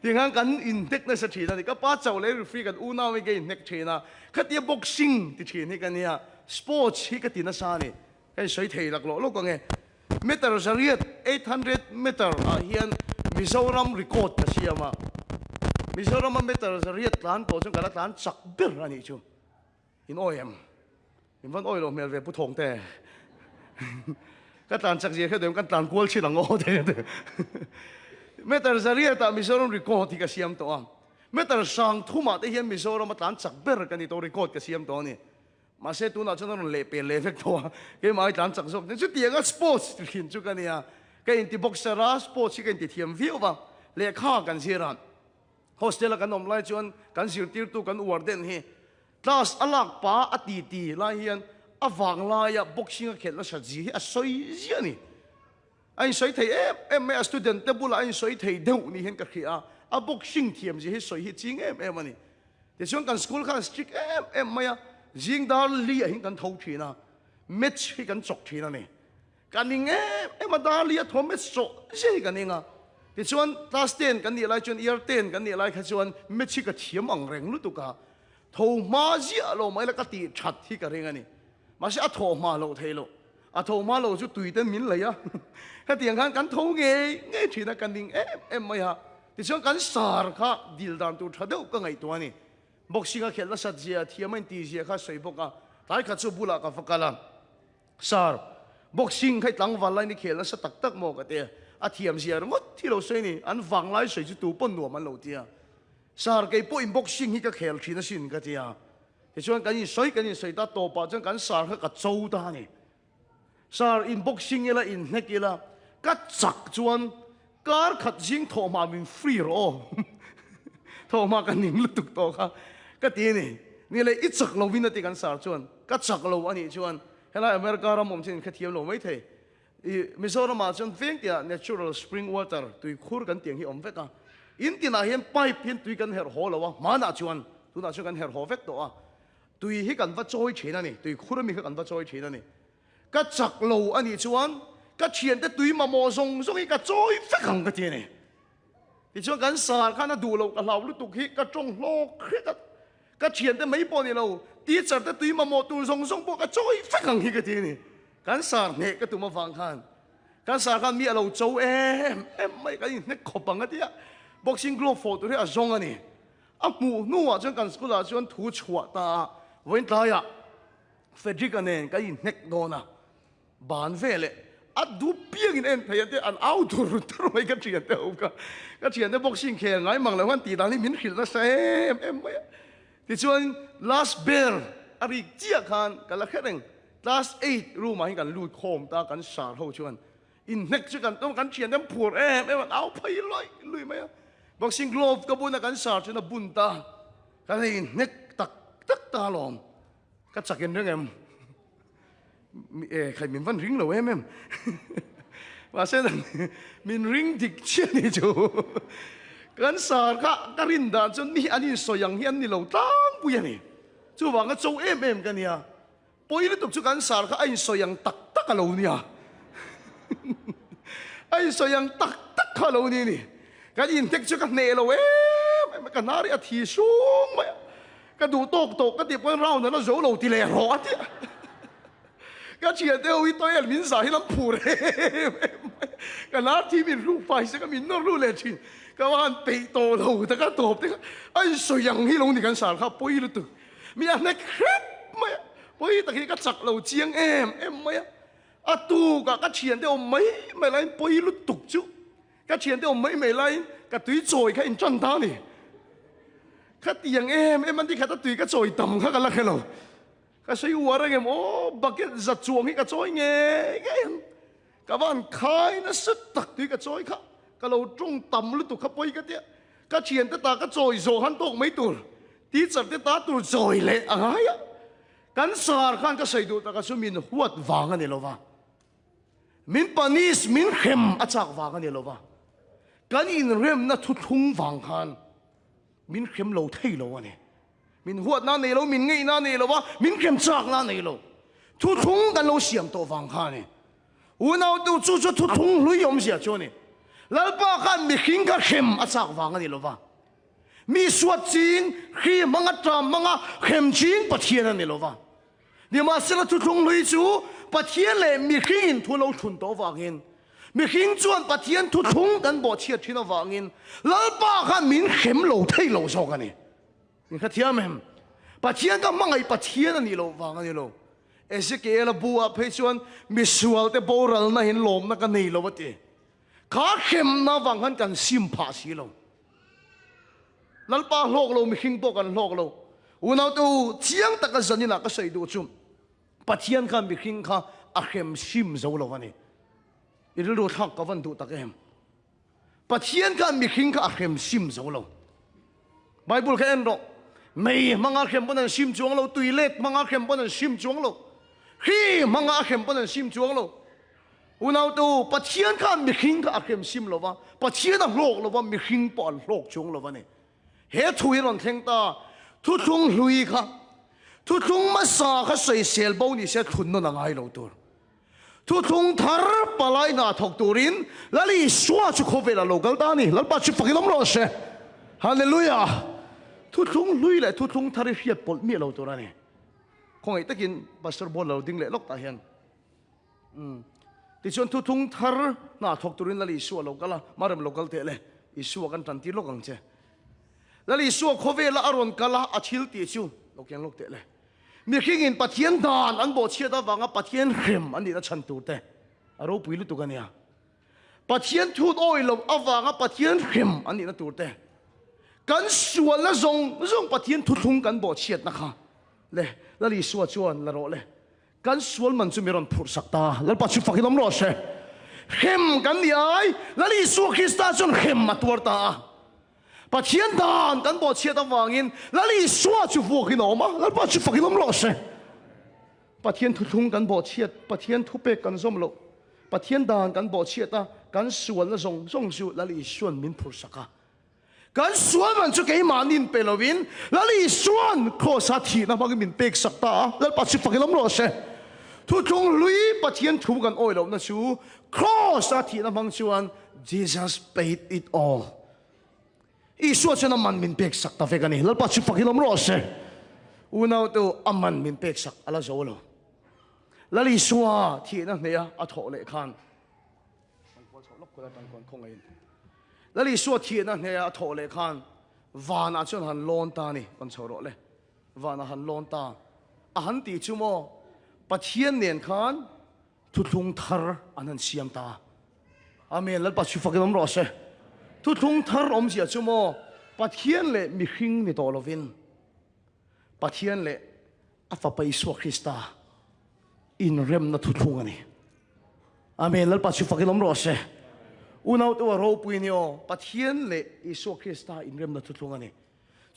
tingang kan in nek na sa thina ni ka pa chaw le referee kan unaw hi ka in nek thina khatia boxing ti thina ka nia sports hi ka tina sa ni kai soi thei lak lo lo ko nge meter zariat 800 meter a hian Mizoram record ka siama Mizoram meter zariat tlan to chung kala tlan chak ber ani chu in oem in van oil mel ve pu thong te ka tlan chak je khe dem kan tlan kwal chi lang o te meter zariat ta Mizoram record ti ka siam to am meter sang thuma te hian Mizoram tlan chak ber kan ni to record ka siam to ni mà sẽ tu nào cho nó lệ bề lệ phết thôi cái máy đàn chẳng dụng nên chút tiền cái sports thì hiện chút cái này à cái in thì boxer ra sports cái in thì thiam view vào lệ khá cần gì ra hostel cái nôm lại chuan cần siêu tiêu tu cần uar den hi class alak pa ati ti lai hian avang lai ya boxing khel la saji a soi zia ni anh soi thầy em mấy student te bula anh soi thầy đâu ni hian ka khia a boxing thiam gì hi soi hi ching em ani thì chuan kan school kha strict em mấy riêng đó lia hình cần thâu thuyền à match hình cần chọc thuyền à này cái này em mà đó lia thâu match chọc gì cái này à thì chuan last ten cái này lại chuan year ten cái này lại cái chuan match cái thiam ang reng lúc cả thâu ma gì alo mấy là cái tì chặt thì cái reng này mà sẽ thâu ma lâu thế lo thâu ma lâu chú tùy tên mình lấy à cái tiền khăn cần thâu nghe thuyền à cái này em mấy à thì chuan cần sar kha deal đàn tu thâu đâu cái ngày tuổi này boxing khel la sat zia thiamen ti zia kha soi boka tai kha chu bula ka fakala sar boxing khai tlang wal lai ni khel la sa tak tak mo ka te a thiam zia ngot thi lo sei ni an wang lai soi chu tu pon nuam an lo tia sar ke po in boxing hi ka khel thina sin ka tia te chuan kan in soi ta to pa chuan kan sar kha ka chou ta ni sar in boxing ela in hekila ka chak chuan kar khat jing tho ma min free ro tho ma kan ning lutuk to kha cái tiền này như là ít chặt lâu vin thì cần sار chuan cái chặt lâu anh chuan hay là America ra mồm trên cái thiam lâu mấy thế Mizoram mà chuan veng tia natural spring water tùy khur cần tiền hi om veka in tiền là hiền pipe hiền tùy cần her ho lâu mà na chuan tu na chuan cần her ho vek to tùy hi cần vắt trôi chế na ni tùy khur mi cần vắt trôi chế na ni cái chặt lâu anh chuan cái tiền để tùy mà mò song song hi cái trôi vek hằng cái tiền này thì chuan cần sar khana du lâu cái lâu lúc tục hi cái trong lo cái chuyện đấy mấy bao nhiêu lâu tí chợt đấy tùy mà một tụi song song bộ cái trôi phát hàng hi cái gì này cái sàn này cái tụi mà vàng khan cái sàn khan mi lâu châu em mấy cái này khóc bằng cái gì boxing glove photo đấy à zong anh mù nu à chẳng cần school à chẳng thu chua ta vẫn ta ya Frederick anh cái này đó na bàn về lệ du biếng em thấy thế anh outdoor rồi cái chuyện đấy không cái chuyện đấy boxing khe ngay mang lại hoàn tỷ đàn đi miễn khỉ nó xem em mấy thì chuan last bell ari chia khan kala khereng last 8 room mà kan lut khom ta kan sar ho chuan in neck chu kan tom kan chian dem phur em áo phai loi lui mai boxing glove ka buna kan sar chu na bun ta kan in neck tak ta lom ka chakin reng em khai min van ring lo em và sẽ min ring dik chian ni chu kan sar ka rin da chun ni ani soyang hian ni lo tang pu yani chu wang a chou em kan ya poi le tuk chu kan sar ka ai soyang tak ka lo ni ai soyang tak ka lo ni kan in tek chu ka ne lo em kan nari a thi sung ma ka du tok ka ti pon rau na zo lo ti le ro ti cái chuyện đấy ôi tôi mình giải lắm phù đấy cái lá thì mình rú phải sẽ cái mình nó rú lên chuyện cái bạn bị tổ đầu tất cả tổ đấy anh soi yang hi long thì cái sản khắp bôi luôn từ mình ăn này khép mày bôi tất cái chặt lầu chiang em mày tu cả cái chuyện đấy ông mấy mày lại bôi luôn tục chứ cái chuyện đấy ông mấy mày lại cái túi trồi cái in chân ta này cái tiếng em ăn đi cái túi cái trồi tầm cái là cái nào cái say uar anh em bucket giật chuồng cái choi nghe cái van khai nó sức tắc tuy cái choi khác cái lâu trung tầm lúc tụ khắp bơi cái tiệt cái chuyện tất cả cái choi rồi hắn tụ mấy tuổi tí chật tất cả tụ rồi lệ ai á cái sar khan cái say tụ ta cái số mình huat vàng anh lo va mình panis mình khem achak vàng anh lo va cái in rem na thu thung vàng khan mình khem lâu thấy lâu anh mình huat na này lâu mình ngay na này lâu va mình khem chak na này lâu thu thung cái lâu xiêm to vàng khan này u nào tu chu thu thung lui yom sia cho này lalpa khan mi khing ka khem achak wang ani lova mi suat chin khi manga tam manga khem chin pathian ani lova นี่มาเสละทุกลุยจูปะเทียนเลยมีขิงทุเราทุนตัววางเงินมีขิงจวนปะเทียนทุกกันบ่เชียที่น่าวางเงินแล้วป้ากันมินเข็มโลเทโลโซกันนี่นี่ข้าเทียมเห็นปะเทียนก็มั่งไอปะเทียนนี่โลวางกันนี่โลเอสเกลบัวเพชวนมิสวลเตโบรัลน่ะเห็นลมน่ะกันนี่โลวะเตข้าเข็มน่าวางกันซิมพาสีโลแล้วป้าโลกโลมีขิงโตกันโลกโลอุณเอาตัวเชียงตะกันสันนี่น่ะก็ใส่ดูจุ่มปะเทียนกันมีขิงข้าอาเข็มซิมโซโลวันนี้อีรู้ทักกับวันดูตะเข็มปะเทียนกันมีขิงข้าอาเข็มซิมโซโลไบเบิลแค่เอ็นโรไม่มังอาเข็มปนันซิมจวงโลตุยเล็ดมังอาเข็มปนันซิมจวงโลฮีมังอาเข็มปนันซิมจวงโลอุณเอาตัวปะเทียนกันมีขิงข้าอาเข็มซิมโลวะปะเทียนน่ะโลกโลวะมีขิงปอนโลกจวงโลวันนี้เฮตุยรอนเทงตาทุกงลุยค่ะทุกงมาสาข้าใส่เซลบ่าวนี่เสียทุนนั่นง่ายเราตัวทุกงทาร์ปลายนาทอกตูรินแล้วลีชัวชุกเวลาโลกัลตานี่แล้วปัจจุบันน้ำร้อนเช่ฮาเลลูยาทุกงลุยเลยทุกงทาร์เฮียปอลมีเราตัวนี่คงไอ้ตะกินปัสสาวะเราดิ้งเละล็อกตาเห็นที่ชวนทุกงทาร์นาทอกตูรินแล้วลีชัวโลกัลมาเริ่มโลกัลเตะเลยอีชัวกันทันทีโลกังเช่แล้วลีสัวโคเวลาอารอนกะลาอาชิลตีชูโลกยังโลกเตะเลยมีขิงอินปะเทียนดานอันบ่เชียดาวางปะเทียนเข็มอันนี้นะฉันตูเตะอารมณ์ปุยลุตุกันเนี่ยปะเทียนทูดโอยลมอวางปะเทียนเข็มอันนี้นะตูเตะกันส่วนละซงปะเทียนทุทุงกันบ่เชียดนะคะเลยแล้วลีสัวชวนละโรเลยกันส่วนมันจะมีรอนพูดสักตาแล้วปัจจุบันที่น้ำร้อนเช่เข็มกันนี่ไอ้แล้วลีสัวคริสต์จนเข็มมาตัวตาปะเทียนดานกันบ่เชียตะวางอินแล้วลีสัวจุฟัวกินออกมาแล้วปัจจุบันน้ำร้อนเช่ปะเทียนทุงกันบ่เชียปะเทียนทุเปกันส้มโลปะเทียนดานกันบ่เชียตากันส่วนละซงจูแล้วลีส่วนมินพูดสักกันส่วนมันจะเกี่ยมันนินเปลวินแล้วลีส่วนโคสัตถีนะมันก็มินเปกสักตาแล้วปัจจุบันน้ำร้อนเช่ทุกลุยปะเทียนทุกันโอยโลนะชูโคสัตถีนะมันชวน Jesus paid it allอีส่วนฉันมันมินเป็กสักตาเฟกันนี่แล้วปัจจุบันที่เราไม่รู้เสียอุณเอาตัวอามันมินเป็กสักอะไรโจโลแล้วอีส่วนที่นั่นเนี่ยอัฐเลขันแล้วอีส่วนที่นั่นเนี่ยอัฐเลขันวานาจนหันลอนตานี่มันโชว์รเลยวานาหันลอนตาหันตีชั่วโมปะเทียนเนียนขันทุทุงทาร์อันนั้นเสียมตาอาเมนแล้วปัจจุบันที่เราไม่รู้เสียทุกทงทาร์อมเสียชั่วโมปะเทียนเละมีขิงในตัวเราวินปะเทียนเละอาฟาไปสวคริสตาอินเรมนัทุกทงอันนี้อาเมนแล้วปัจจุบันเราไม่รู้เสียอุณเอาตัวเราปุยเนียวปะเทียนเละอิสวคริสตาอินเรมนัทุกทงอันนี้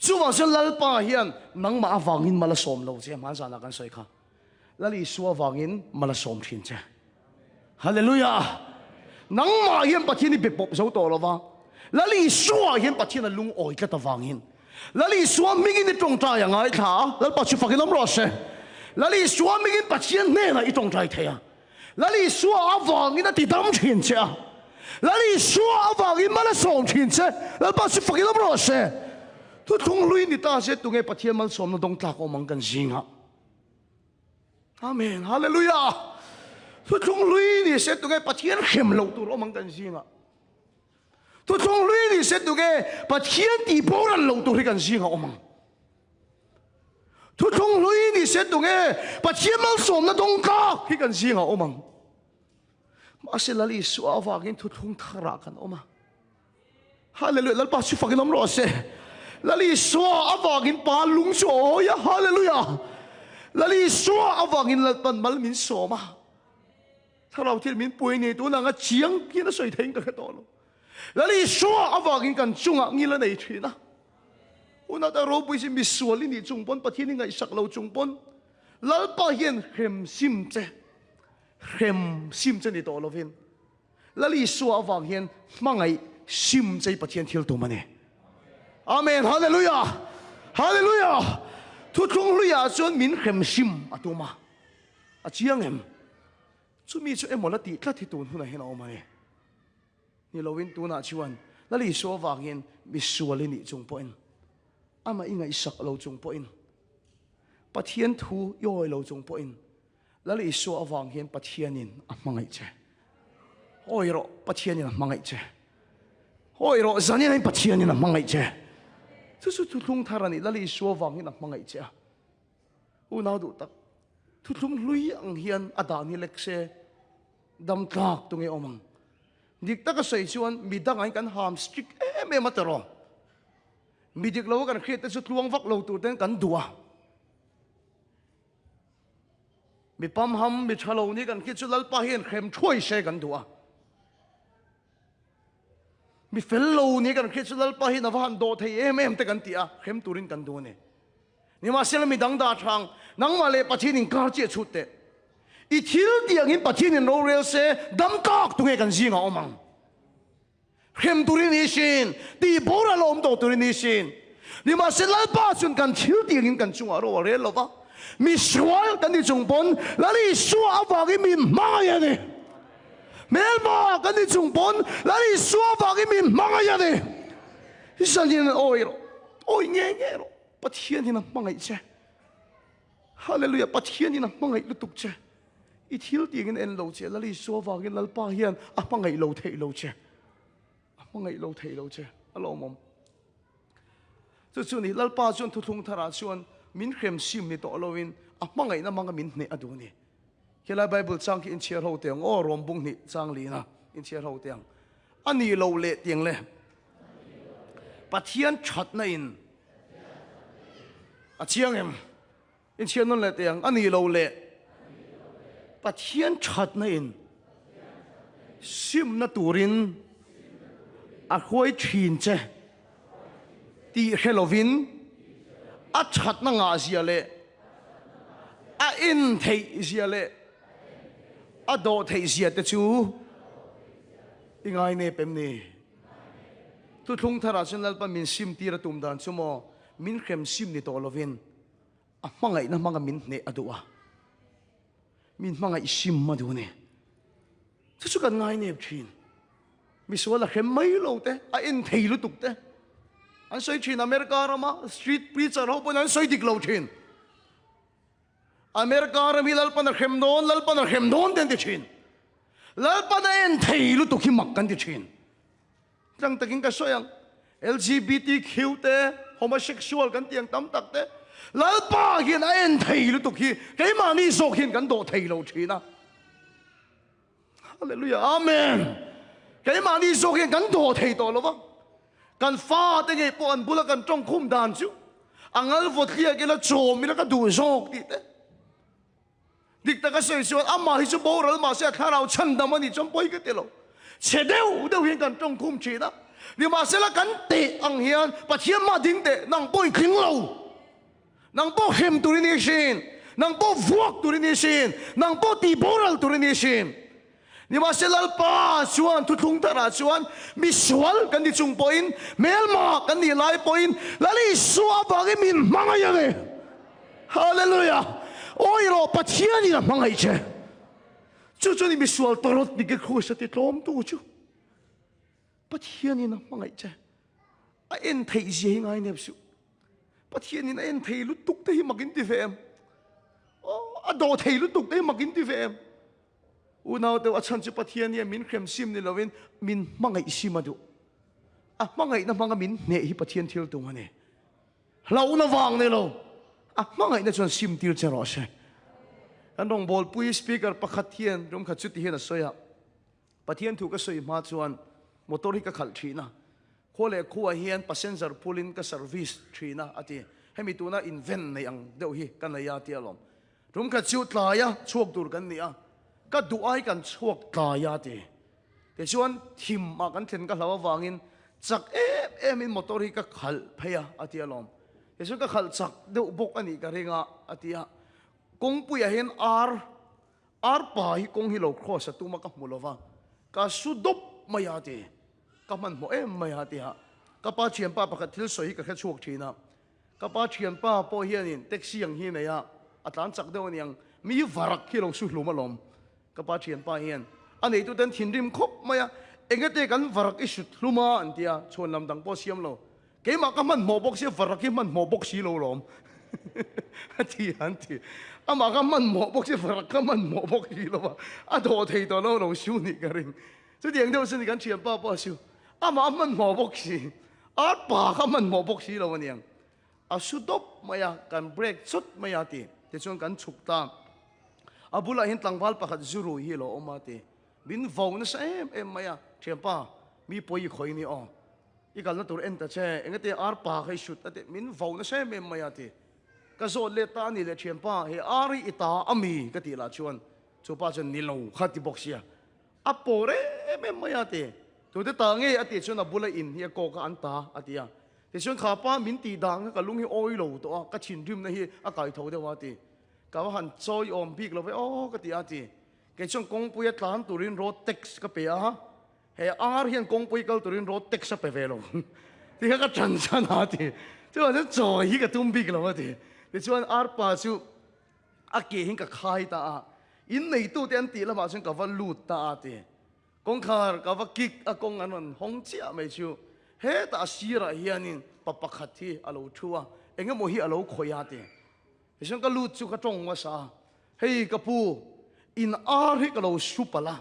ชั่ววันลัลปาเฮียนนังมาอวังอินมาละสมเราเจ้ามันจะนักกันใส่ข้าแล้วอิสววังอินมาละสมทิ้งเจ้าฮาเลลูยานังมาเฮียนปะเทียนนี่เบ็ดปบเจ้าตัวเราวะแล้วลีสัวเห็นปัจจุบันลุงอ้อยก็ตะวางหินแล้วลีสัวไม่กินตรงใจอย่างไรท่าแล้วปัจจุบันน้ำร้อนเช่แล้วลีสัวไม่กินปัจจุบันเนี่ยนะตรงใจเทียแล้วลีสัวอาวางหินติดดำชินเช่แล้วลีสัวอาวางหินมาละสมชินเช่แล้วปัจจุบันน้ำร้อนเช่ทุกทงลุยนี่ตาเช่ตรงไอ้ปัจจุบันสมนตรงตากอมังกันจิงฮะอาเมนฮาเลลูยาทุกทงลุยนี่เช่ตรงไอ้ปัจจุบันเข้มเหลาตัวอมังกันจิงฮะทุกทงลุยนี่เสร็จตัวแกปัจเจียนตีโบราณเราตัวที่กันสิงห์ออกมาทุกทงลุยนี่เสร็จตัวแกปัจเจียนมันสมนะตรงกาที่กันสิงห์ออกมามาเสร็จแล้วลิสวาวากินทุกทงทารากันออกมาฮาเลลูยาแล้วปัจจุบันน้ำร้อนเสร็จแล้วลิสวาวากินปาลุงโจยาฮาเลลูยาแล้วลิสวาวากินแล้วปันมัลมินโสมาถ้าเราที่มินป่วยนี่ตัวนั้นก็เชียงกินแล้วสวยเท่งกันแค่ตัวเราแล้วลีสัวอวากินกันจุงอ่ะงี้ละไหนทีนะอุณาแต่เราไปสิมีสัวลินี่จุงปนปะที่นี่ไงสักเราจุงปนแล้วปะเห็นเข็มซิมเจนี่ตัวเราเห็นแล้วลีสัวอวากินมังไงซิมเจปะเทียนเที่ยวตัวมันเองอาเมนฮาเลลูยาฮาเลลูยาทุกทงลุยาจนมินเข็มซิมอะตัวมาอะเจียงเอ็มจุมีจุเอ็มหมดละตีกล้าที่ตัวหุ่นไหนเห็นเอามาเนี่ยนี่เราวินตัวน่าชวนแล้วลีสัววางเงินมิสัวลินี่จงปอยน์อามาอิงไงสักเราจงปอยน์ป bắt thiên thu yoi lâu chung po in là lý số avang hiền bắt thiên in mangai che oi ro bắt thiên in mangai che oi ro zanin in bắt thiên in mangai che tu su tu lung tharani là lý số avang in mangai che u nào đủ tak tu lung lui ang hiền adani lekse dam tlak tu nge omang dik ta ka sei chuan mi dang ai kan ham strict em matero mi dik lo kan khret ta chu tluang vak lo tu ten kan dua mi pam ham mi thalo ni kan khit chu lalpa hian khem thoi se kan dua mi fel lo ni kan khit chu lalpa hian awan do thei em te kan tia khem turin kan du ne ni ma sel mi dang da thang nang ma le pathin in kar che chute i thil tiang in pathin in no real se dam kak tu nge kan zinga omang khem turin ni shin ti bora lom do turin ni shin ni ma sel lalpa chun kan thil tiang in kan chunga ro re lo ba mi swal kan ni chung pon la li suwa awagi mi ma ya ne melma kan ni chung pon la li suwa awagi mi ma ya ne isan ni oi nge nge ro pathian ni na mangai che hallelujah pathian ni na mangai lutuk che i thil tiang in en lo che la li suwa awagi lalpa hian a mangai lo thei lo che a mangai lo thei lo che alo mom chu ni lalpa chuan thu thung thara chuan min khrem sim ni to lovin a mangai na manga min ne adu ni kela bible chang ki in chiar ho teng o rom bung ni chang li na in chiar ho teng ani lo le tiang le pathian that na in a chiang em in chiar non le tiang ani lo le pathian that na in sim na turin a khoi thin che ti helovin a chat na nga zia le a in thei zia le a do thei zia te chu ingai ne pem ni tu thung thara chunal pa min sim tira tum dan chumo min khem sim ni to lovin a mangai na manga min ne adua min mangai sim ma du ne chu kan ngai ne thin mi so la khem mai lo te a in thei lu tuk te an soi thin America rama street preacher ho pon an soi dik lo thin America rami lalpan khem don den ti thin lalpan en thei lu tu khi mak kan ti thin tang taking ka soyang LGBTQ te homosexual kan tiang tam tak te lalpa hian en thei lu tu khi ke ma ni so hin kan do thei lo thina hallelujah amen ke ma ni so hin kan do thei to lo wa kan fa te nge po an bula kan trong khum dan chu angal vot khia ke la chom mi la ka du jok ti te dik ta ka soi chu amma hi chu boral ma se tharau chan dam ani chom poi ke te lo che deu deu hin kan trong khum chi na ni ma se la kan te ang hian pathian ma ding te nang poi khing lo nang po hem tu ni shin nang po vuak tu ni shin nang po ti boral tu ni shin ni ma se lalpa chuan tu thung tara chuan mi swal kan di chung point melma kan di lai point lali suwa bagi min manga ya ne hallelujah oi ro pathian ni na manga che chu ni mi swal torot ni ke khos ti tlom tu chu pathian ni na manga che a en thei je ngai ne su pathian ni na en thei lu tuk te hi makin ti fem a do thei lu tuk te makin ti fem unaw te achan chu pathian ni min khrem sim ni lovin min mangai sim adu a mangai na manga min ne hi pathian thil tu ngane lau na wang ne lo a mangai na chon sim til che ro se anong bol pui speaker pakhat hian rum kha chu ti hian a soya pathian thu ka soi ma chuan motor hi ka khal thina khole khuwa hian passenger pulin ka service thina ati hemi tuna invent nei ang deuh hi kan la ya ti alom rum kha chu tlaya chuak tur kan ni a ka duai kan chuak tlaya ti te chuan thim ma kan thlen ka hlawa wangin chak em in motor hi ka khal phaya ati alom te chu ka khal chak deuh bok ani ka renga atia kong puya hian ar pa hi kong hi lo cross atuma ka mulova ka sudop maya ti ka man mo em maya ti ha ka pa chiam pa pakhat thil soi ka kha chuak thina ka pa chiam pa po hianin taxi ang hi na ya atlan chak deuh ani ang mi varak hi lo su hluma lom ka pa chiam pa hian anei tu ten thin rim khop maya engate kan varak i sut hluma an tia chon lam dang po siam lo ke ma ka man mo bok se varak hi man mo bok si lo lom ทีอันทีอามาก็มันหมอบกสิฝรั่งก็มันหมอบกทีแล้ววะอาโดดที่ตัวเราชิวนี่กันเองสุดที่ยังเดียวสิกันเชียร์ป้าชิวอามามันหมอบกสิอาป้าก็มันหมอบกสิแล้ววันนี้อาสุดดบไม่อยากกันเบรกสุดไม่อยากตีแต่ช่วงกันฉุกตามอาบุลาเห็นตั้งวัลประคัดจูรุฮีโลออกมาตีบินฟาวน์เอ็มไม่อยากเชียร์ป้ามีป่วยคอยนี่อ๋ออีกอันนั้นตัวเอ็นแต่เช่เอ็งตีอาร์ป้าให้ชุดแต่บินฟาวน์เอ็มไม่อยากตีก็โซเลตานี่เลยเชียร์ป้าเฮอารีอิตาอามีก็ตีละชวนชูป้าจนนิโลขัดที่บอกเสียอาโปเรเอ็มไม่อยากตีตัวเด็กต่างเงี้ยอติชวนอาบุลาอินเฮียโกกอันตาอติยาแต่ชวนข้าป้ามินตีดังก็ลุงเฮียโอยโลตัวก็ชินริมนะเฮียอากาศเท่าเดียวตีก็ว่าหันจอยอมพิกเราไปโอ้ก็ตีอาตีแกช่วงกงปุยตานตุรินโรเต็กส์ก็เปียฮะเฮอาร์เฮียนกงปุยกัลตุรินโรเต็กส์ไปเวลงที่เขาก็จันทร์นาตีที่ว่าจะจอยฮีก็ตุ้มพิกเราตีแต่ชวนอาร์ป้าชูอาเกหิงก็ขายตาอินในตู้เตียนตีแล้วมาชวนก็ว่าลูดตาตีกงคาร์ก็ว่ากิกอากงอันนั้นห้องเจ้าไม่ชูเฮตาชีระเฮียนินปะปะขัดที่อาลูชัวเอ็งก็โมฮีอาลูขอยาตีแต่ฉันก็ลูดชูกระจงว่าซาเฮ้ยกระปูอินอาร์ฮิกเราสุปละ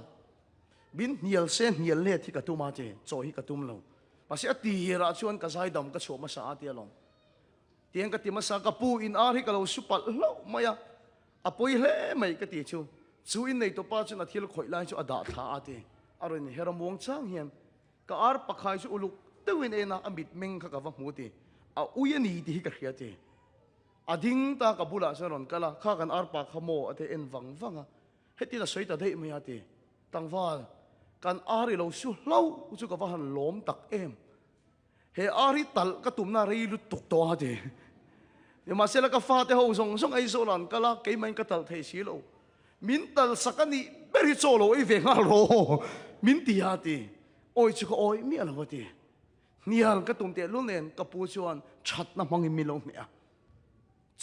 บินเนียลเซนเนียลเล่ที่กระตุ้มมาเจโจฮิกระตุ้มเราภาษาตีระชวนกระไซดำกระโฉมมาซาเตียลงเตียงกระติมาซากระปูอินอาร์ฮิกเราสุปละเราไม่อะอภัยเล่ไม่กระติชูชูอินในตัวป้าชนะที่เราคอยไล่ชูอดาท่าเตียอารมณ์เฮรมวงช่างเฮียนก็อาร์ปักขายชูอุลุกตัวเองนะอมิดเมงข้ากับว่าหูตีอาอุยนีที่กระเฮียเจอดิ้งตากับบุลาเสนนก็ละข้ากันอาร์ปักขโมอเตเอ็นวังฟังอะเฮติน่ะสวยแต่ได้ไม่อาตีตั้งว่าการอาริเราสู้เล่าสู้กับว่าหันล้มตักเอ็มเฮอาริตัลก็ตุ่มนารีลุตุกตัวตีเดี๋ยวมาเสร็จแล้วก็ฟาเตะหงส่งไอโซลันก็ละเกย์มันก็ตัลเทสีโลมินตัลสักนี่เบริโซโลไอเวงอาโรมินตีอาตีโอ้ยชุกโอ้ยมีอะไรวะตีนี่ฮันก็ตุ่มเตะลุ่นเล่นกับปูชวนชัดน้ำมังอิมิลงเนี่ย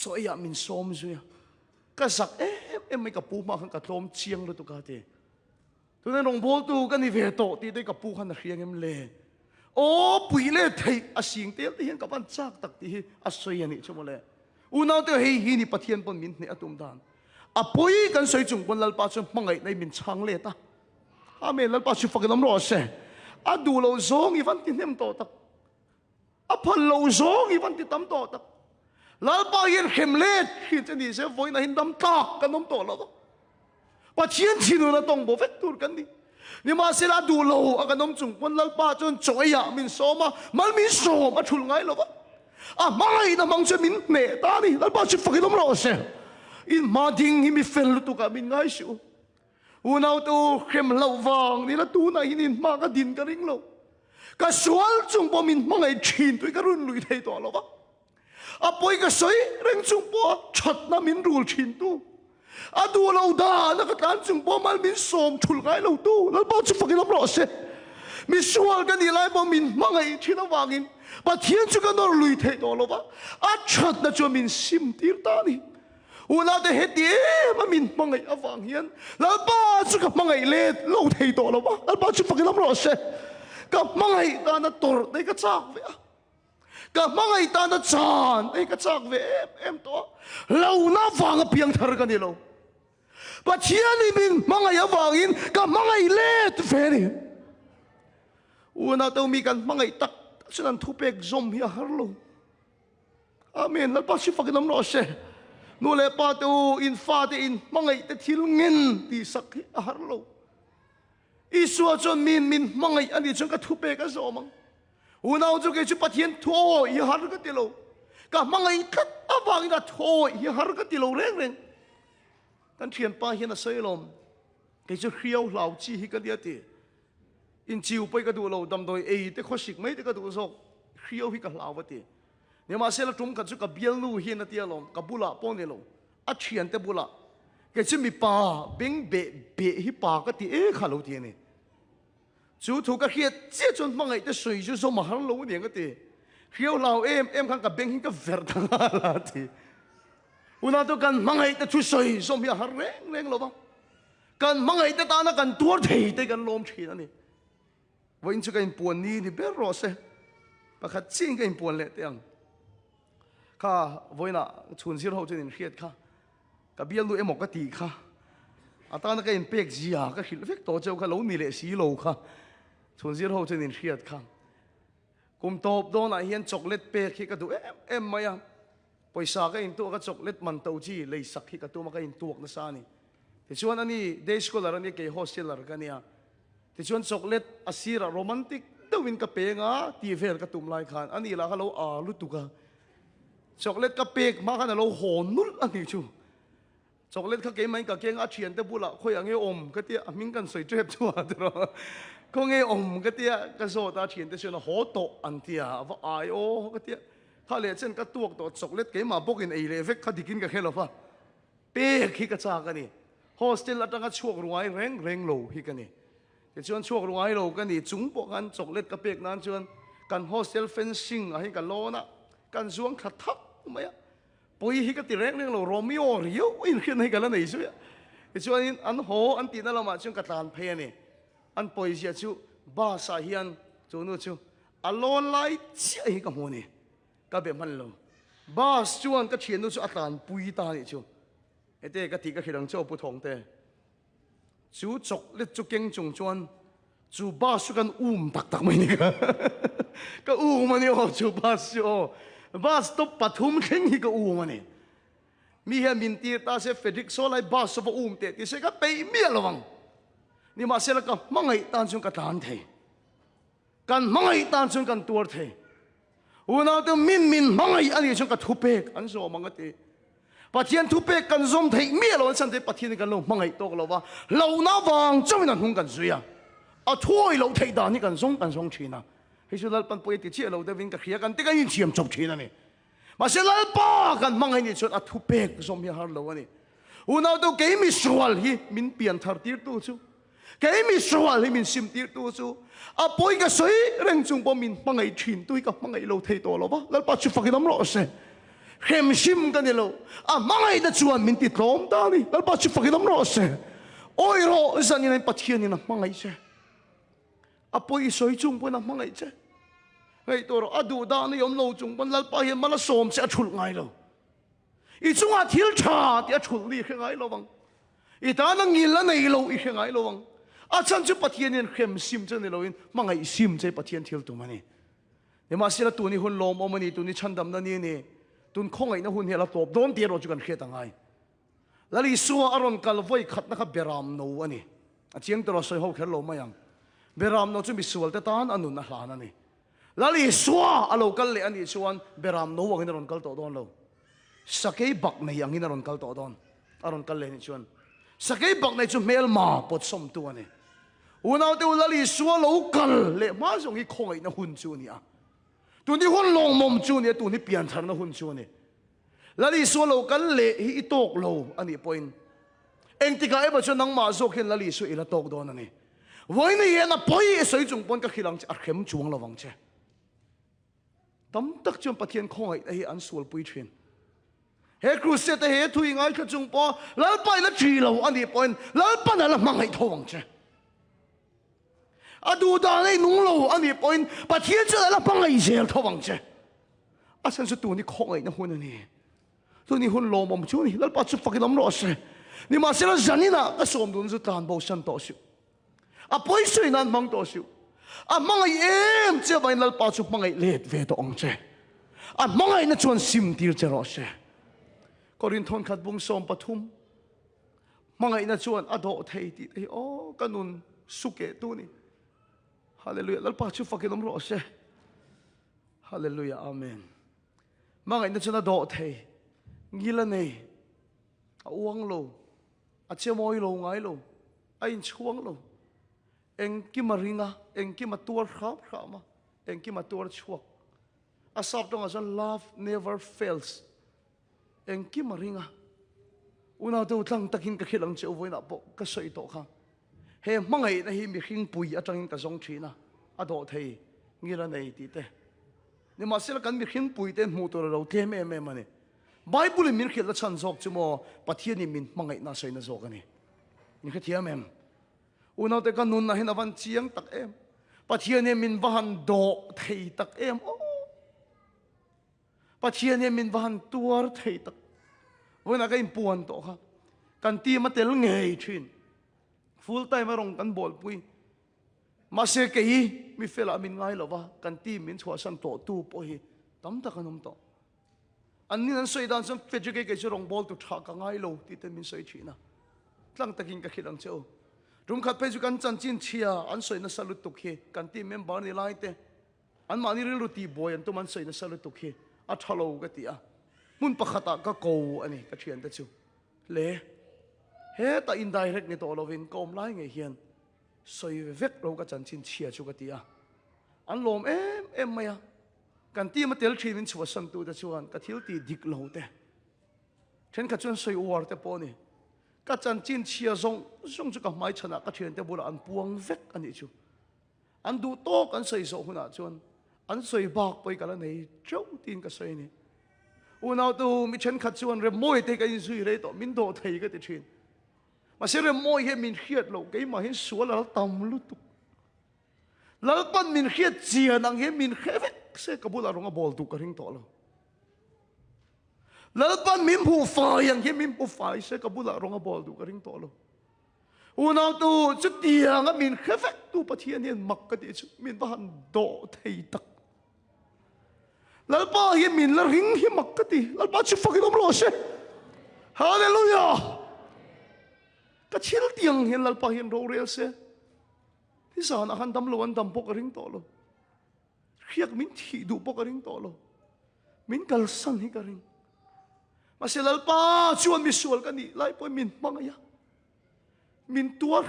สวยมินส้มสวยก็สักเอ็มไม่กับปูมาขันกับลมเชียงเลยตุกาเตตัวนั้นหลวงพ่อตูกันนี่เวโตตีได้กับปูขันเรียงเอ็มเล่โอ้ปุยเล่ไทยอาสิงเตี้ยที่เห็นกับบ้านจากตักที่อาสวยนี่ชั่วโมงเล่อุณาเตเฮีนี่ปะเทียนปนมินเนี่ยตุ่มดานอาปุยกันสวยจุงคนลัลปาชมังไงในมินช่างเล่ตาอาเมลัลปาชุฟักน้ำร้อนเสอาดูเราโซงอีวันที่เนี่ยมโตตักอาพันเราโซงอีวันที่ตั้มโตตักลัลปาเย็นเข้มเล็ดที่จะนี่เสียฝอยนะหินดำตากกันน้ำโตแล้วปัจเจียนชินุนะต้องบอกเวทตูร์กันดินี่มาเสลาดูเราอากันน้ำจุงวันลัลปาจนจอยอะมินโซมามันมินโซมาชุลไงแล้ววะไม่นะมังจะมินเนตานี่ลัลปาชุดฟักน้ำร้อนเสียอินมาดิ้งฮิมิเฟลตุกามินไงชิวอุณาตูเข้มเหลาวางนี่ละตูนะหินินมากระดินกระริงเราก็สวลจุงปอมินมังไอชินตัวกระรุ่นลุยไทยตัวแล้ววะปอยก็สวยเร่งจุงปอชัดน้ำมินรูลชินตู้ดูเราด่านักการจุงปอมันมินสมชุลไงเราตู้แล้วบอกจะฟังกันรับรอเสมิสวลกันนี่ไล่ปอมินมังไอชินวางินปัจเจียนจุกันตัวลุยไทยตัวแล้ววะชัดนะจวมินซิมตีร์ตานี่อุณาเตเฮตีมันมินมังไงอฟังเฮียนแล้วป้าจุกับมังไงเล่เราไทยตัวแล้ววะแล้วป้าจะฟังกันรับรอเสกับมังไงตาหน้าตัวได้กระจากเว้ยกับมังไงตาหน้าจานได้กระจากเว้ยเอ็มตัวเราหน้าฟังกับเพียงเท่ากันนี่เราปัจเจียนี่มินมังไงอฟังอินกับมังไงเล่ตัวเฟนี่อุณาเตมีกันมังไงตักฉะนั้นทุบเอกซอมเฮียฮาร์โลอาเมนแล้วป้าจะฟังกันรับรอเสนู่นเลยป้าตูอินฟาเตอินมังไงแต่ทิลเงินที่สักฮาร์โลอีสัวจนมินมังไงอันนี้จนกระทุบเอกซอมังอุณาจุกเอจุปะเทียนโถยฮาร์กติโลกับมังไงกัดอวังอินาโถยฮาร์กติโลเร่งกันเทียนป้าเฮียนเสยลมเกจุเขียวเหล่าจีฮิกันเดียตีอินจิวไปกระดูเราดำโดยแต่ข้อสิกไม่แต่กระดูโซเขียวฮิกันเหล่าวตีเนี่ยมาเสละจุ่มกันจุกับเบียลูเฮียนเตียลงกับบุลาป้องเนี่ยลงอัดเชียนแต่บุลาเกจุมีป้าเบ่งเบะฮิป้าก็ตีข้าเราตีเนี่ยจู่ถูกกระเฮียเจ้าจนมังไงแต่สวยจู่สมหันเราเนี่ยก็ตีเขียวเราเอ็มข้างกับเบ่งฮิก็เวร์ตั้งอะไรตีอุณาตัวกันมังไงแต่ชุดสวยสมยาหาเร่งเราบ้างกันมังไงแต่ตาหน้ากันตัวเทียแต่กันลมชีนั่นนี่วันนี้จะกันปวนนี่นี่เบรอเซ่ประคัดจริงกันปวนเละเตียง ข้าวันน่ะชวนสิเราจะนินเครียดข้ากับเบี้ยลูเอ็มกติข้าอาตานักเอ็นเป็กจีอาก็คิดเฟกตัวเจ้าข้าเรานี่แหละสีโลข้าชวนสิเราจะนินเครียดข้ากุมตบโดนไอเฮียนช็อกโกแลตเป็กที่กระดูเอ็มมายังปอยสาก็อินตัวก็ช็อกโกแลตมันเต้าจีเลยสักที่กระดูมาก็อินตัวนัสานี่ที่ชวนอันนี้เดชก็ลารันนี่เกี่ยวโฮสเทลลาร์กันเนี่ยที่ชวนช็อกโกแลตอาศิระโรแมนติกเดวินกับเป็กอ่ะตีเฟลกระตุ้มลายขานอันนี้ละก็เราลุตุกะช็อกโกแลตกับเป็กมาขนาดเราโหนุลอันนี้ชูช็อกโกแลตเขาเก่งไหมกับเก่งอาเชียนแต่บุละคอยอย่างเงี้ยอมก็เตี้ยมิงกันสวยเจ็บชัวร์ตลอดคงเงี้ยอมก็เตี้ยก็โซตาเชียนแต่เชียนหัวโตอันเตี้ยว่าไอโอก็เตี้ยถ้าเลี้ยเช่นก็ตัวตัวช็อกโกแลตเก่งมาพวกอินไอเลฟเขาดิกินกับแค่เราฟ้าเป็กฮิกระจากกันนี่โฮสเทลละตั้งแต่ช่วงรวยเร่งโลฮิกันนี่แต่ชวนช่วงรวยโลกันนี่จุงปกกันช็อกโกแลตกับเป็กนั้นชวนกันโฮสเทลเฟนซิ่งอะไรกันโลนะกันช่วงขัดทักไหมอะปุยฮิกติเร่งเราโรมิโอเรียวอินขึ้นให้กันแล้วไหนช่วยแต่ชวนอันโหอันตีนั่นเรามาช่วงกัตานเพนี่อันปุยเสียชูบาสาฮิอันจูนู้ชูอโลนไลเชี่ยฮิกับโมนี่ก็แบบมันเราบาสชวนก็เชียนนู้ชูอัตานปุยตานี่ชูไอ้เต้ก็ตีก็ขีดังเจ้าผู้ทองเต้ชูจกเล็ดจุกเก่งจงชวนชูบาสชูกันตักไม่นี่ก็มันนี่โอ้ชูบาสชูบาสตบปฐุมเข่งฮีก็มันนี่มีเฮมินตีตาเซเฟดิกโซไลบาสว่าเตะที่เสก็ไปเมียระวังนี่มาเสละก็มังไงตานชงกันตานเทกันมังไงตานชงกันตัวเทวันนั้นตัวมินมังไงอันนี้ชงกันทุเปกอันโซมังกตีปัจจัยทุเปกกันซอมเทเมียเราฉันเทปัจจัยกันเรามังไงตัวเราว่าเราหน้าวังจะไม่นั่งหงกันซุยอ่ะถ้วยเราเทดานี่กันซงชีนะให้สุดแล้วปันป่วยติดเชื้อเราได้วิ่งกับเขียกันที่กันยินเสียมจบชีนะนี่มาเสละป้ากันมังไงนี่ชดอัทุเปกซอมยาฮาร์เราวันนี้วันนั้นตัวเกมิสวลฮีมินเปลี่ยนทาร์ตีร์ตัวชูเกมิสวลฮีมินซิมตีร์ตัวชูอ่ะป่วยกับสวยเร่งจุงปอมินมังไงชินตัวกับมังไงเราเทตัวเราวะแล้วปัจจุบันกันน้ำร้อนเสเข้มชิมกันนี่เราอ่ะมังไงจะชวนมินติดลมตานี่แล้วปัจจุบันกันน้ำร้อนเสโอ้ยเราสันนี่ในปัจจัยนี่นะมังไงเสอ่ะป่วยสวยจุงปอนะมังไงเสไอ้ตัวเราอดูดานี่ยมโลจุงมันลัลปะเห็นมันละสมเสียชุดไงเราอีจุงอาทิลชาที่ชุดนี่แค่ไงเราบังอีตานังยินละในเราอีแค่ไงเราบังอาฉันจะปะเทียนเนี่ยเข้มซิมจะในเราอินมังไงซิมจะปะเทียนทิลตัวมันนี่เนี่ยมาเสียละตัวนี้หุ่นลมมันนี่ตัวนี้ฉันดำนั่นนี่ตัวคงไอ้นะหุ่นเฮละตัวโดนเตียเราจุกันเขียตั้งไงแล้วอีสัวอารมณ์กัลไว้ขัดนะครับเบรามโนอันนี้อาเจียงตัวเราใส่ห้องแค่ลมมายังเบรามโนจะมีส่วนแต่ตานอันนู้นนะหลานนั่นนี่แล้วอีสัวอารมณ์กัลเลยอันนี้ส่วนเบรามโนวังอินอารมณ์กัลตัวโดนเราสักไอ้บักในยังอินอารมณ์กัลตัวโดนอารมณ์กัลเลยนี่ส่วนสักไอ้บักในจุดเมลมาปดสมตัวนี่วันนั้นตัวแล้วอีสัวเรากัลเลยมาส่งอีคงไอ้นะหุ่นจูนี่อ่ะตัวนี้หุ่นลงมุมจูนี่ตัวนี้เปลี่ยนทางนะหุ่นจูนี่แล้วอีสัวเรากัลเลยอีตกเราอันนี้ point เองที่ก็ไอ้บัจจุนังมาโซเข็นแล้วอีสัวอีละตกโดนอันนี้วันนี้นะพอยสวยจุงปนก็ขี้หลังจะเข้มจวงระวังเช่ตั้มตักจนปะเทียนคงไอ้อันสวลปุยเทนเฮครูเซตเฮทุยง่ายขจุงปอแล้วไปแล้วจีเราอันนี้ปอนแล้วปันอะไรมังไอ้ทวังเช่อะดูดาเลยนุ่งเราอันนี้ปอนปะเทียนจะแล้วปังไอ้เจ้าทวังเช่อาฉันจะตัวนี้คงไอ้นะหุ่นนี่ตัวนี้หุ่นโลมมจูนี่แล้วปัจจุบันน้ำร้อนเช่นี่มาเสียแล้วจันนี่นะก็สมดุลสุดทานบ่ฉันต่อสู้อะปอยสวยนั้นมังต่อสู้อะมังไอ้เอ็มเจ้าไปแล้วปัจจุบันไอ้เล็ดเวทองเช่อะมังไอ้นั่นชวนซิมตีร์เจรอเช่กอรินทอนขัดบุงสมปฐุมมังไงนะชวนอดอเทติไอโอ้กันุนสุเกตุนี่ฮาเลลูยาแล้วปัจจุบันน้ำร้อนเช่ฮาเลลูยาอาเมนมังไงนะชวนอดอเทงี้ละเนี่ยอ้วงโลอาเชมอยโลไงโลไอ้ช่วงโลเอ็งกิมาริงะเอ็งกิมาตัวครับมาเอ็งกิมาตัวช่วงอาสับตรงอาจารย์ love never failsเอ็งกิมาริงะอุณาตัวตั้งตะกินกะขิลังเจ้าไว้นะปกะสวยโตข้างเฮ้มังไงนะฮิมีขิงปุยอาจารย์กะจงชีนะอดอเทงี้ละเนี่ยตีเตเนี่ยมาเสละกันมีขิงปุยเต้หมู่ตัวเราเทเมมันเนี่ยไบเบิลมีเขียนละชันจอกจมูกปัทยานิมินมังไงน่าใส่น่าจอกกันนี่นี่คือเทียมเอ็มอุณาตัวกันนุนนะเห็นวันเชียงตักเอ็มปัทยานิมินวันโดเทตักเอ็มโอ้ pathian he min van tuar thei tak vona ka impuan to kha kan ti ma tel ngei thin full time arong kan bol pui ma se ke hi mi fela min ngai lova kan ti min chua san to tu po hi tam ta kanom to an ni an soi dan sam feju ke rong bol tu tha ka ngai lo ti te min soi thina tlang takin ka khilang cheu rum khat pe ju kan chan chin chia an soi na salut tuk he kan ti member ni lai te an ma ni ru ti boy an tu man soi na salut tuk he a thalo ka ti a mun pakhata ka ko ani ka thian ta chu le he ta indirect ni to lovin kom lai nge hian soi vek lo ka chan chin chia chu ka ti a an lom em maya kan ti ma tel thrin min chua san tu ta chuan ka thil ti dik lo te then ka chuan soi war te po ni ka chan chin chia zong chu ka mai chana ka thian te bula an puang vek ani chu an du to kan soi zo huna chuan an soi bak poi kala nei chau tin ka soi ni unau tu mi chen khat chuan re moi te ka in sui re to min do thei ka ti thin mà sẽ là mỗi cái mình khiết lâu cái mà hiện số là tầm lúc tục là ban mình khiết chia năng hiện mình khép sẽ có bữa là rong bol tục cái hình to lâu là ban mình phù phai yang hiện mình phù phai sẽ có bữa là rong bol tục cái hình to lâu u nào tu chút tiền á mình khép tu bắt thiên nhiên mặc cái gì mình ban độ thầy tắc là ban hiện mình là hình hiện mặc cái gì là ban chụp phật cái đó rồi Hallelujah ka chil tiang hian lalpa hian ro rel se ti sa na han dam lo an dam pok ring to lo khiak min thi du pok ring to lo min kal san hi ka ring ma se lalpa chuan mi sual ka ni lai poi min mangaya min tua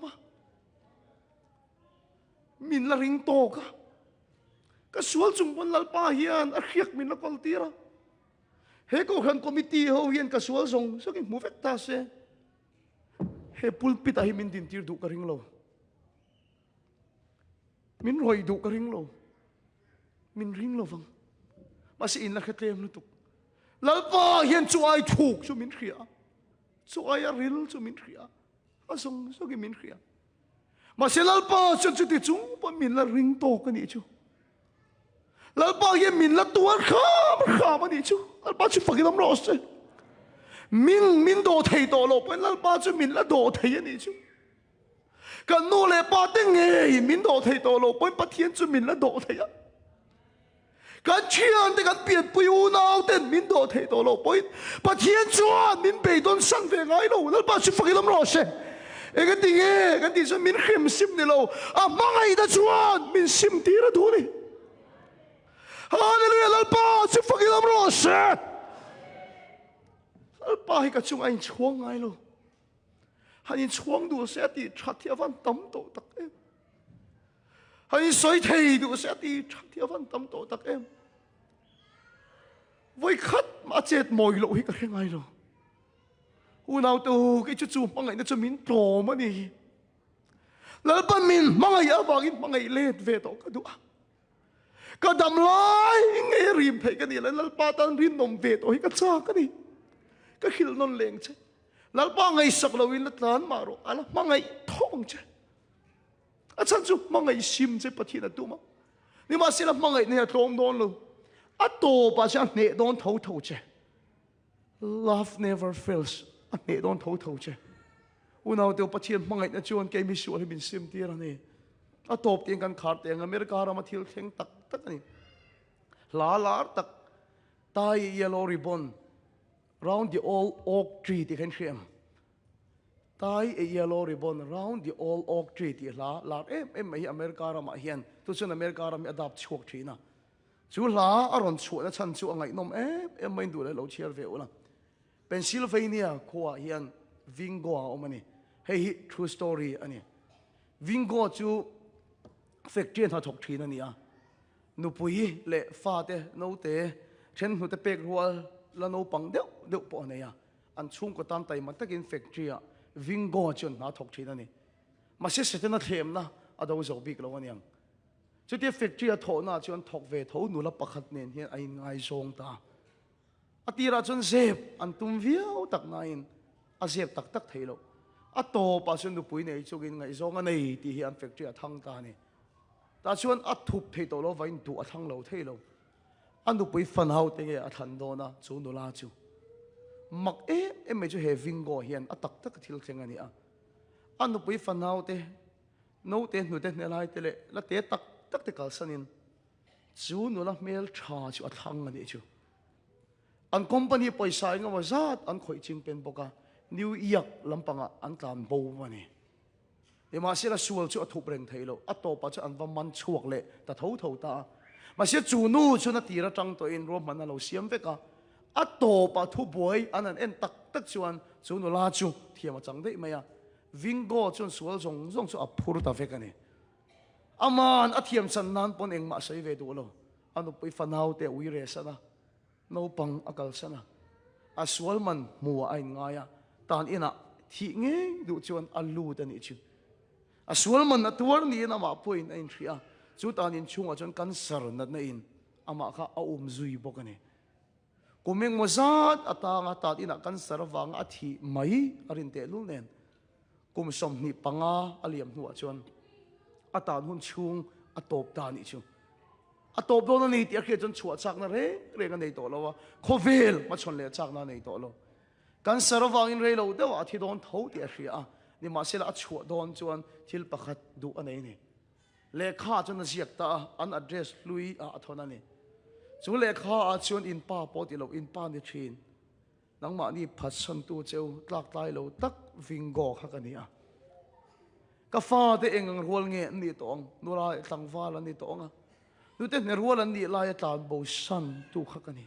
ma min la ring to ka sual chung pon lalpa hian a khiak min la kol tira he ko khan committee ho hian ka sual zong so ki mu vek ta se he pulpit ahi min din tir du ka ring lo min roi du ka ring lo min ring lo vang ma si in la khatlem lu tuk lalpa hian chu ai thuk chu min khria chu ai a ril chu min khria a song so ki min khria ma se lalpa chu chu ti chung pa min la ring to ka ni chu lalpa hian min la tuar kham ani chu lalpa chu fakidam ro se min do thei to lo pen lal pa chu min la do thei ani chu kan no le pa te nge min do thei to lo pen pathian chu min la do thei a kan chian te kan pian pui u nau ten min do thei to lo pen pathian chuan min be don san ve ngai lo lal pa chu fakilam ro se e kan ti chu min khim sim ni lo a mangai da chuan min sim ti ra du ni hallelujah lal pa chu fakilam ro se pa hi ka chung anh chuang ngay lo hắn chuang du sẽ ti chặt theo văn tấm tổ tắc em hắn soi thầy du sẽ ti chặt theo văn tấm tổ tắc em với khát mà chết mồi lộ hi ka ngay lo u nào tu cái chút mang ngày nó cho mình trò mà đi lỡ ban mình mang ngày ở bằng mang ngày lên về tổ cái đũa cái đầm lại nghe rìm thấy cái này lỡ ba tan rìm nồng về tổ hi cái cha cái này cái khil non leng che lal pa ngai sak lo in tan ma ro ala ma ngai thong che a chan chu ma ngai sim che pathi na tu ma ni ma sila ma ngai ne thom don lo a to pa cha ne don tho che love never fails a ne don tho che u nau te pathi ma ngai na chuan ke mi su min sim ti ra ne a top tiang kan khar tiang america ra ma thil theng tak ani la tak tai yellow ribbon round the old oak tree thì khen xem tai a yellow ribbon round the old oak tree thì la em mấy America ra mà hiền tôi xin America ra mà adapt chuộc tree na chú la aron chuột na chan chu angai nom em mấy đủ lại lâu chiar về ula Pennsylvania khoa hiền Vingo omani hey true story ani Vingo chu factory na thok tree na nia nupui le fa te no te chen hu te pek rual là nô bằng đeo bộ này à anh chung có tam tay mà tất nhiên factory à Vingo chun na thọc trên này mà sẽ tên là thêm na ở đâu rồi biết lâu anh em chứ cái factory à thọ na chun thọc về thấu nụ là bạc hạt nền hiện anh ngay song ta à tira chun dẹp anh tum viau tak nain à dẹp tak thấy lâu à to pa chun nụ bụi này cho cái ngay song anh này thì hiện factory à thăng ta này ta chun à thụp thấy to lo vain tu à thăng lâu thấy lâu anh đục bấy phần hậu tiếng nghe thành đó na chú nó la chú mặc em mấy chú hệ vinh gọi hiền tắc tắc thiêu tiếng anh anh đục bấy phần hậu tiếng nấu tiếng nấu tiếng này lại tiếng lệ là tiếng tắc tắc tiếng cả sân chú nó là mail trả chú thằng anh chú anh company paisa nga mà zat anh khởi chim pen boka New York lampanga anh làm bầu mà nè thì mà sẽ là sual chú thu bền thấy lo at to pa chú anh vam man chuộc lệ ta thấu thấu ta mà sẽ chú nu chú na tira trăng to in rom man lo xiêm về cả at to pa thu boy anh en tak tak chú anh chú nu la chú thì mà chẳng đấy mày vingo chú sual zong zong chú apur ta về cái này aman athiam san nan pon eng ma sai ve do lo anu poi fanau te ui re sana no pang akal sana aswal man muwa ai ngaya tan ina thi nge du chuan alu ta ni chu aswal man atuar ni na ma point in thria chu tan in chunga chon kan sar na na in ama kha a zui bokani kumeng mozat atanga ta ina kan sar wang a thi mai arin te lu nen kum som ni panga aliam nuwa chon atan hun chung atop ta ni chu atop do na ni ti akhe chon chua chak na re ga nei to lo wa khovel ma chon le chak na nei to lo kan sarawang in re lo de wa thi don tho ti a hria ni ma sela a chua don chuan thil pakhat du anei ni le kha chon na ziak ta an address lui a thona ni chu le kha a chuan in pa po ti lo in pa ni thin nang ma ni phat san tu cheu tlak tai lo tak vingo kha ka ni a ka fa te eng rol nge ni tong nura tang va la ni tong a nu te ne rol an ni la ya tan bo san tu kha ka ni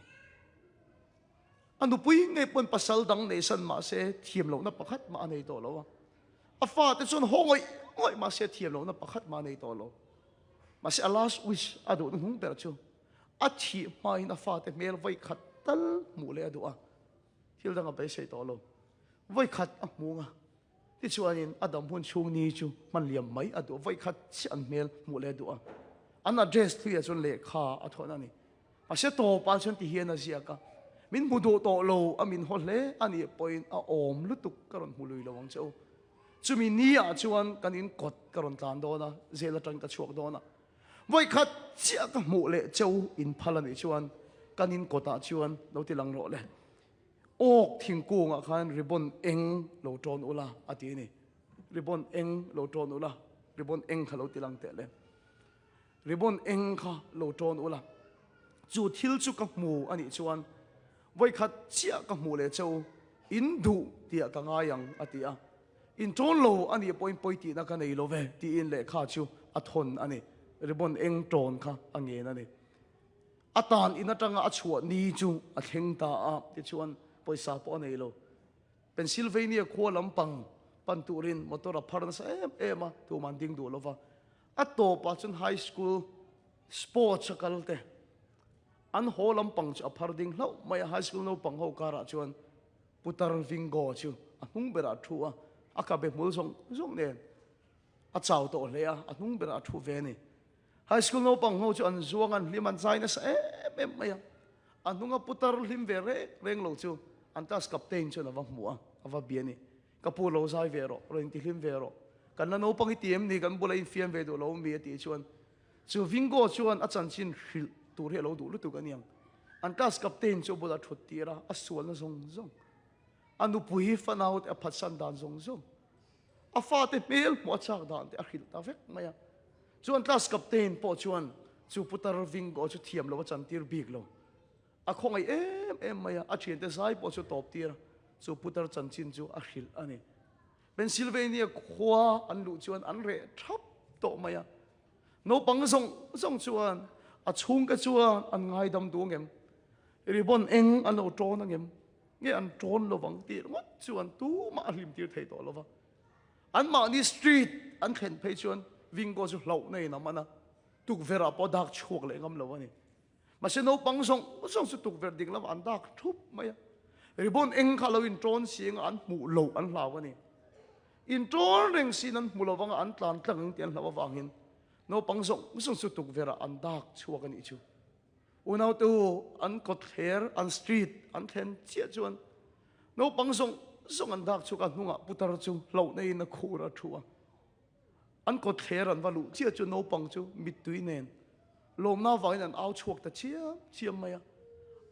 anu pui nge pon pasal dang ne san ma se thiam lo na pakhat ma nei to lo a fa te chon hongoi oi ma se thiam lo na pakhat ma nei to lo ma se last wish adu hung per chu a thi mai na fa te mel vai khat tal mu le adu a thil dang a pe se to lo vai khat a mu nga ti chuanin adam hun chung ni chu man liam mai adu vai khat chi an mel mu le adu a an address thu ya chon le kha a thona ni a se to pa chon ti hian a zia ka min mu do to lo a min hol le ani point a om lutuk karon hului lo wang chau chumi ni a chuan kan in kot karon tlan do na zela tang ka chuak do na vai khat chi ka mu le chau in phalani chuan kan in kota chuan lo ti lang ro le ok thingkung a khan ribon eng lo tron ula ati ni ribon eng lo tron ula ribon eng khalo tilang te le ribon eng kha lo tron ula chu thil chu ka mu ani chuan vai khat chia ka mu le chau in du tia ka nga yang atia in tron lo ani point point ti na ka nei lo ve ti in le kha chu a thon ani ribon eng tron kha ange na ni atan in atanga a chhuat ni chu a theng ta a ti chuan poisa po nei lo Pennsylvania kho lampang panturin motor a pharna sa ema tu man ding du lova ato pa chun high school sports kalte an ho lampang cha pharding lo mai high school no pang ho kara chuan putar vingo chu a hung bera thua aka be mul song nen a chau to le a hung bera thu ve ni high school no pang ho chu an zuang an liman zai na sa em mai an hunga putar lim ve reng lo chu antas captain chu na wang mua ava biani kapur lo zai vero ro in tilim vero kan na no pang itiem ni kan bulai fiam ve do lo mi ti chuan chu vingo chuan a chan chin hil tur he lo du lu tu kan yang antas captain chu bula thut tira a sual na zong anu pui fan out a phatsan dan zong a fa te mel mo chak dan te a khil ta vek maya chuan class captain po chuan chu putar vingo chu thiam lo chan tir big lo a khong ai em maya a thien te sai po chu top tir chu putar chan chin chu a khil ani Pennsylvania khwa an lu chuan an re thap to maya no pang song chuan a chung ka chuan an ngai dam du ngem ribon eng an lo tron ngem nge an tron lo wang tir ngot chuan tu ma hlim tir thei to lova an ma ni street an khen phei chuan vingo chu hlo nei na mana tuk vera po dak chuak le ngam lo ani mà sẽ nấu băng song sự tục về đình làm ăn đắc thúc mày ribon eng khalo in tron siang an mu lo an lawa ni in tron reng sin an mu lo wang an tlan tlang tian lawa wangin no băng song sự tục về an đắc chuak ani chu unau tu an kot hair an street an then chia chuan no băng song an đắc chuak an hunga putar chu lo nei na khura thua an kot hair an valu chia chu no băng chu mit tui nen lom na vangin an au chuak ta chiam maya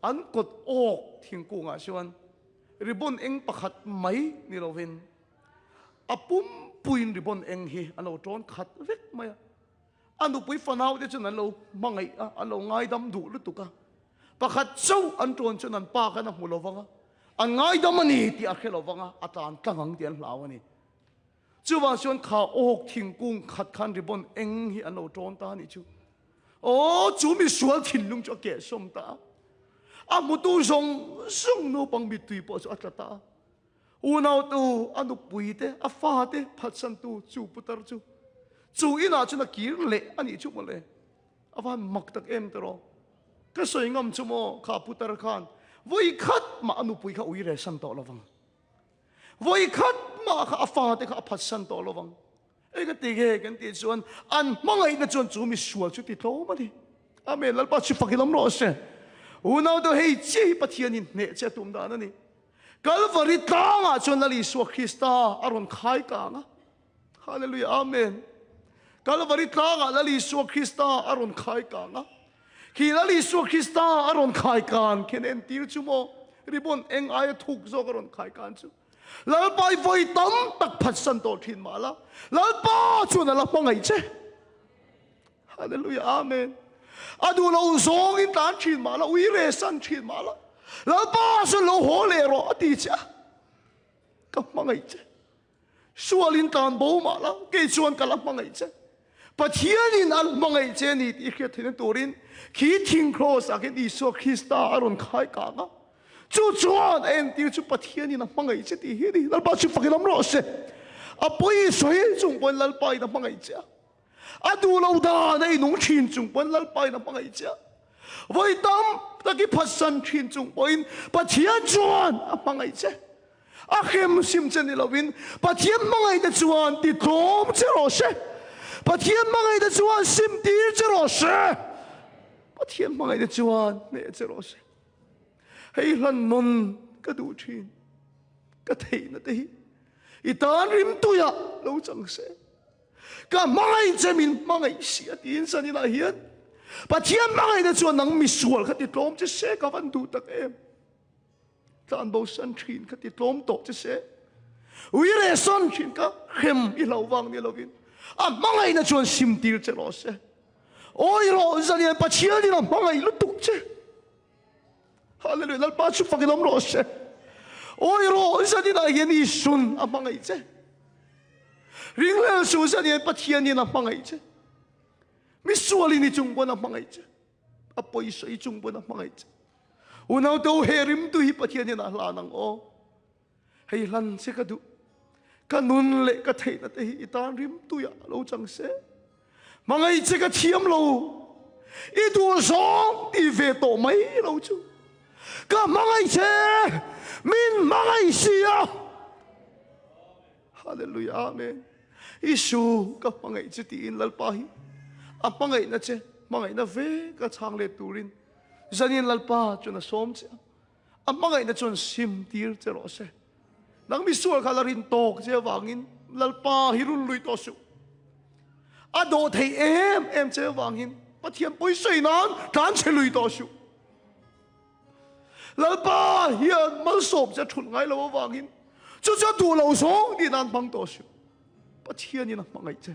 an kot ok thingkunga chuan ribon eng pakhat mai ni lovin apum puin ribon eng hi alo tron khat vek maya anu pui fanau de chun an lo mangai an lo ngai dam du lu tuka pakhat chau an tron chun an pa kana hulovanga an ngai dam ani ti a khelovanga atan tlangang tian hlawani chuwa chuan kha ok thingkung khat khan ribon eng hi an lo tron ta ni chu ô chú mi sual thin lung cho kẻ som ta một tu song no pang mi tui po cho atata unau tu anu pui te a fa te phat san tu chu putar chu ina chu na kir le ani chu mo le awan mak tak em tro ka soi ngam chu mo kha putar khan voi khat ma anu pui kha ui re san to lawang voi khat ma kha a fa te kha phat san to lawangไอ้ก็ตีเกกันตีชวนอันมังไงนะชวนจูมีสวลชุดติโตมาดิอเมนแล้วป้าชิฟักลำร้อนเสียอุณาตัวเฮจีปะเทียนินเนเจตุมดานั่นนี่กัลวาริตางอ่ะชวนลลิสวคริสตาอารอนขายกางอ่ะฮาเลลูยาอาเมนกัลวาริตางอ่ะลลิสวคริสตาอารอนขายกางอ่ะขีลลิสวคริสตาอารอนขายกางเคนเอ็นตีร์ชูโมริบอนเอ็งไอทุกโซกอารอนขายกางชูแล้วไปไฟตั้มตักพัดสันโตทินมาละแล้วป้าชวนอะไรฟังไงเจ้ฮาเลลูยาอาเมนอะดูเราสองอินตานทินมาละวิเรสันทินมาละแล้วป้าชวนเราหัวเลรอดีจ้ะกับฟังไงเจ้ชวนอินตานโบมาละเกชวนกันละฟังไงเจ้ปะเทียนินอัลฟังไงเจ้นี่ที่เขียนถึงตัวรินขีดทิ้งโครสักที่สุคริสตาอารอนขายกางจู่จวนเอ็นที่จู่ปะเทียนี่นะฟังไงเจ้ที่เฮดีแล้วป้าชิฟักน้ำร้อนเสอะปุยสวยจุงปนลัลไปนะฟังไงเจ้าอะดูเราดาในนุ่งชินจุงปนลัลไปนะฟังไงเจ้าไว้ตั้มตะกี้พัดสันชินจุงปนปะเทียนจวนอะฟังไงเจ้าอะเข้มซิมเจนี่เราวินปะเทียนฟังไงเจ้าจวนติดลมเจ้าโรเช่ปะเทียนฟังไงเจ้าจวนซิมตีเจ้าโรเช่ปะเทียนฟังไงเจ้าจวนเนี่ยเจ้าโรเช่ให้ลันนนก็ดูชินก็เทนะเทอีตานริมตุยะเราจังเสก็ไม่จะมินไม่เสียตีนสันนินาเฮียนปะเทียนไม่ได้ชวนนังมิสวลขัดติดลมจะเสกับวันดูตักเอ็มตานโบสันชินขัดติดลมโตจะเสวิเรสันชินก็เข้มอีเหลาวังนี่เราวินไม่ได้ชวนซิมตีจะรอเสโอ้ยรอสันนิปะเทียนนี่เราไม่ลุตุกเสฮาเลลูยาแล้วป้าชุบฟังลมรอเสโอ้ยรอสันนินาเฮียนอีสุนไม่ได้เสริงเลวสูสันนิปะเทียนนี่เราไม่ได้เสมิสวลินี่จุงปนไม่ได้เสอปอยสวยจุงปนไม่ได้เสอุณาตัวเฮริมตุยปะเทียนนี่น่าลานังโอให้ลันเสกดูกันนุนเล็กก็เทนแต่อีตานริมตุยเราจังเสไม่ได้เสก็เทียมเราอีตัวสองที่เวโตไม่เราจูก็ไม่ได้เสมินไม่ได้เสียฮาเลลูยาอาเมนอิสุก็ไม่ได้เสตีนลัลปาฮิไม่ได้นะเจ้ไม่ได้นะเวก็ช่างเลตูรินจันยินลัลปาจนน่ะสมเจ้ไม่ได้นะจนซิมตีร์เจ้าโรเซ่นังมิสวลคาลารินโตกเจ้าวางินลัลปาฮิรุนลุยต่อสู้โดดให้เอ็มเจ้าวางินปะเทียมปุยสวยนั้นการเฉลุยต่อสู้ลัลปาเฮียมันสอบจะถุนไงเราวางินจะดูเราสองดีนั้นบังต่อสู้ปะเทียนี่นะบังไงเจ้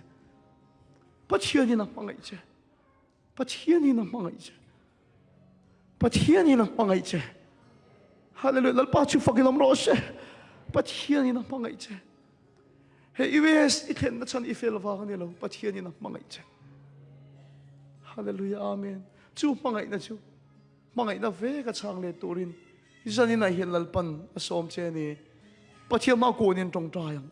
ปะเทียนี่นะบังไงเจ้ปะเทียนี่นะบังไงเจ้ปะเทียนี่นะบังไงเจ้ฮาเลลูยาลัลปาชูฟักลมรอเช่ปะเทียนี่นะบังไงเจ้เฮ้ยอีเวสอีเทนนัชชันอีเฟลวากันนี่เราปะเทียนี่นะบังไงเจ้ฮาเลลูยาอาเมนจูบังไงนะจูบังไงนะเวกช่างเลตูรินจันนี่นะเห็นลัลปันอสอมเจนี่ปะเทียมาโกนินตรงใจยัง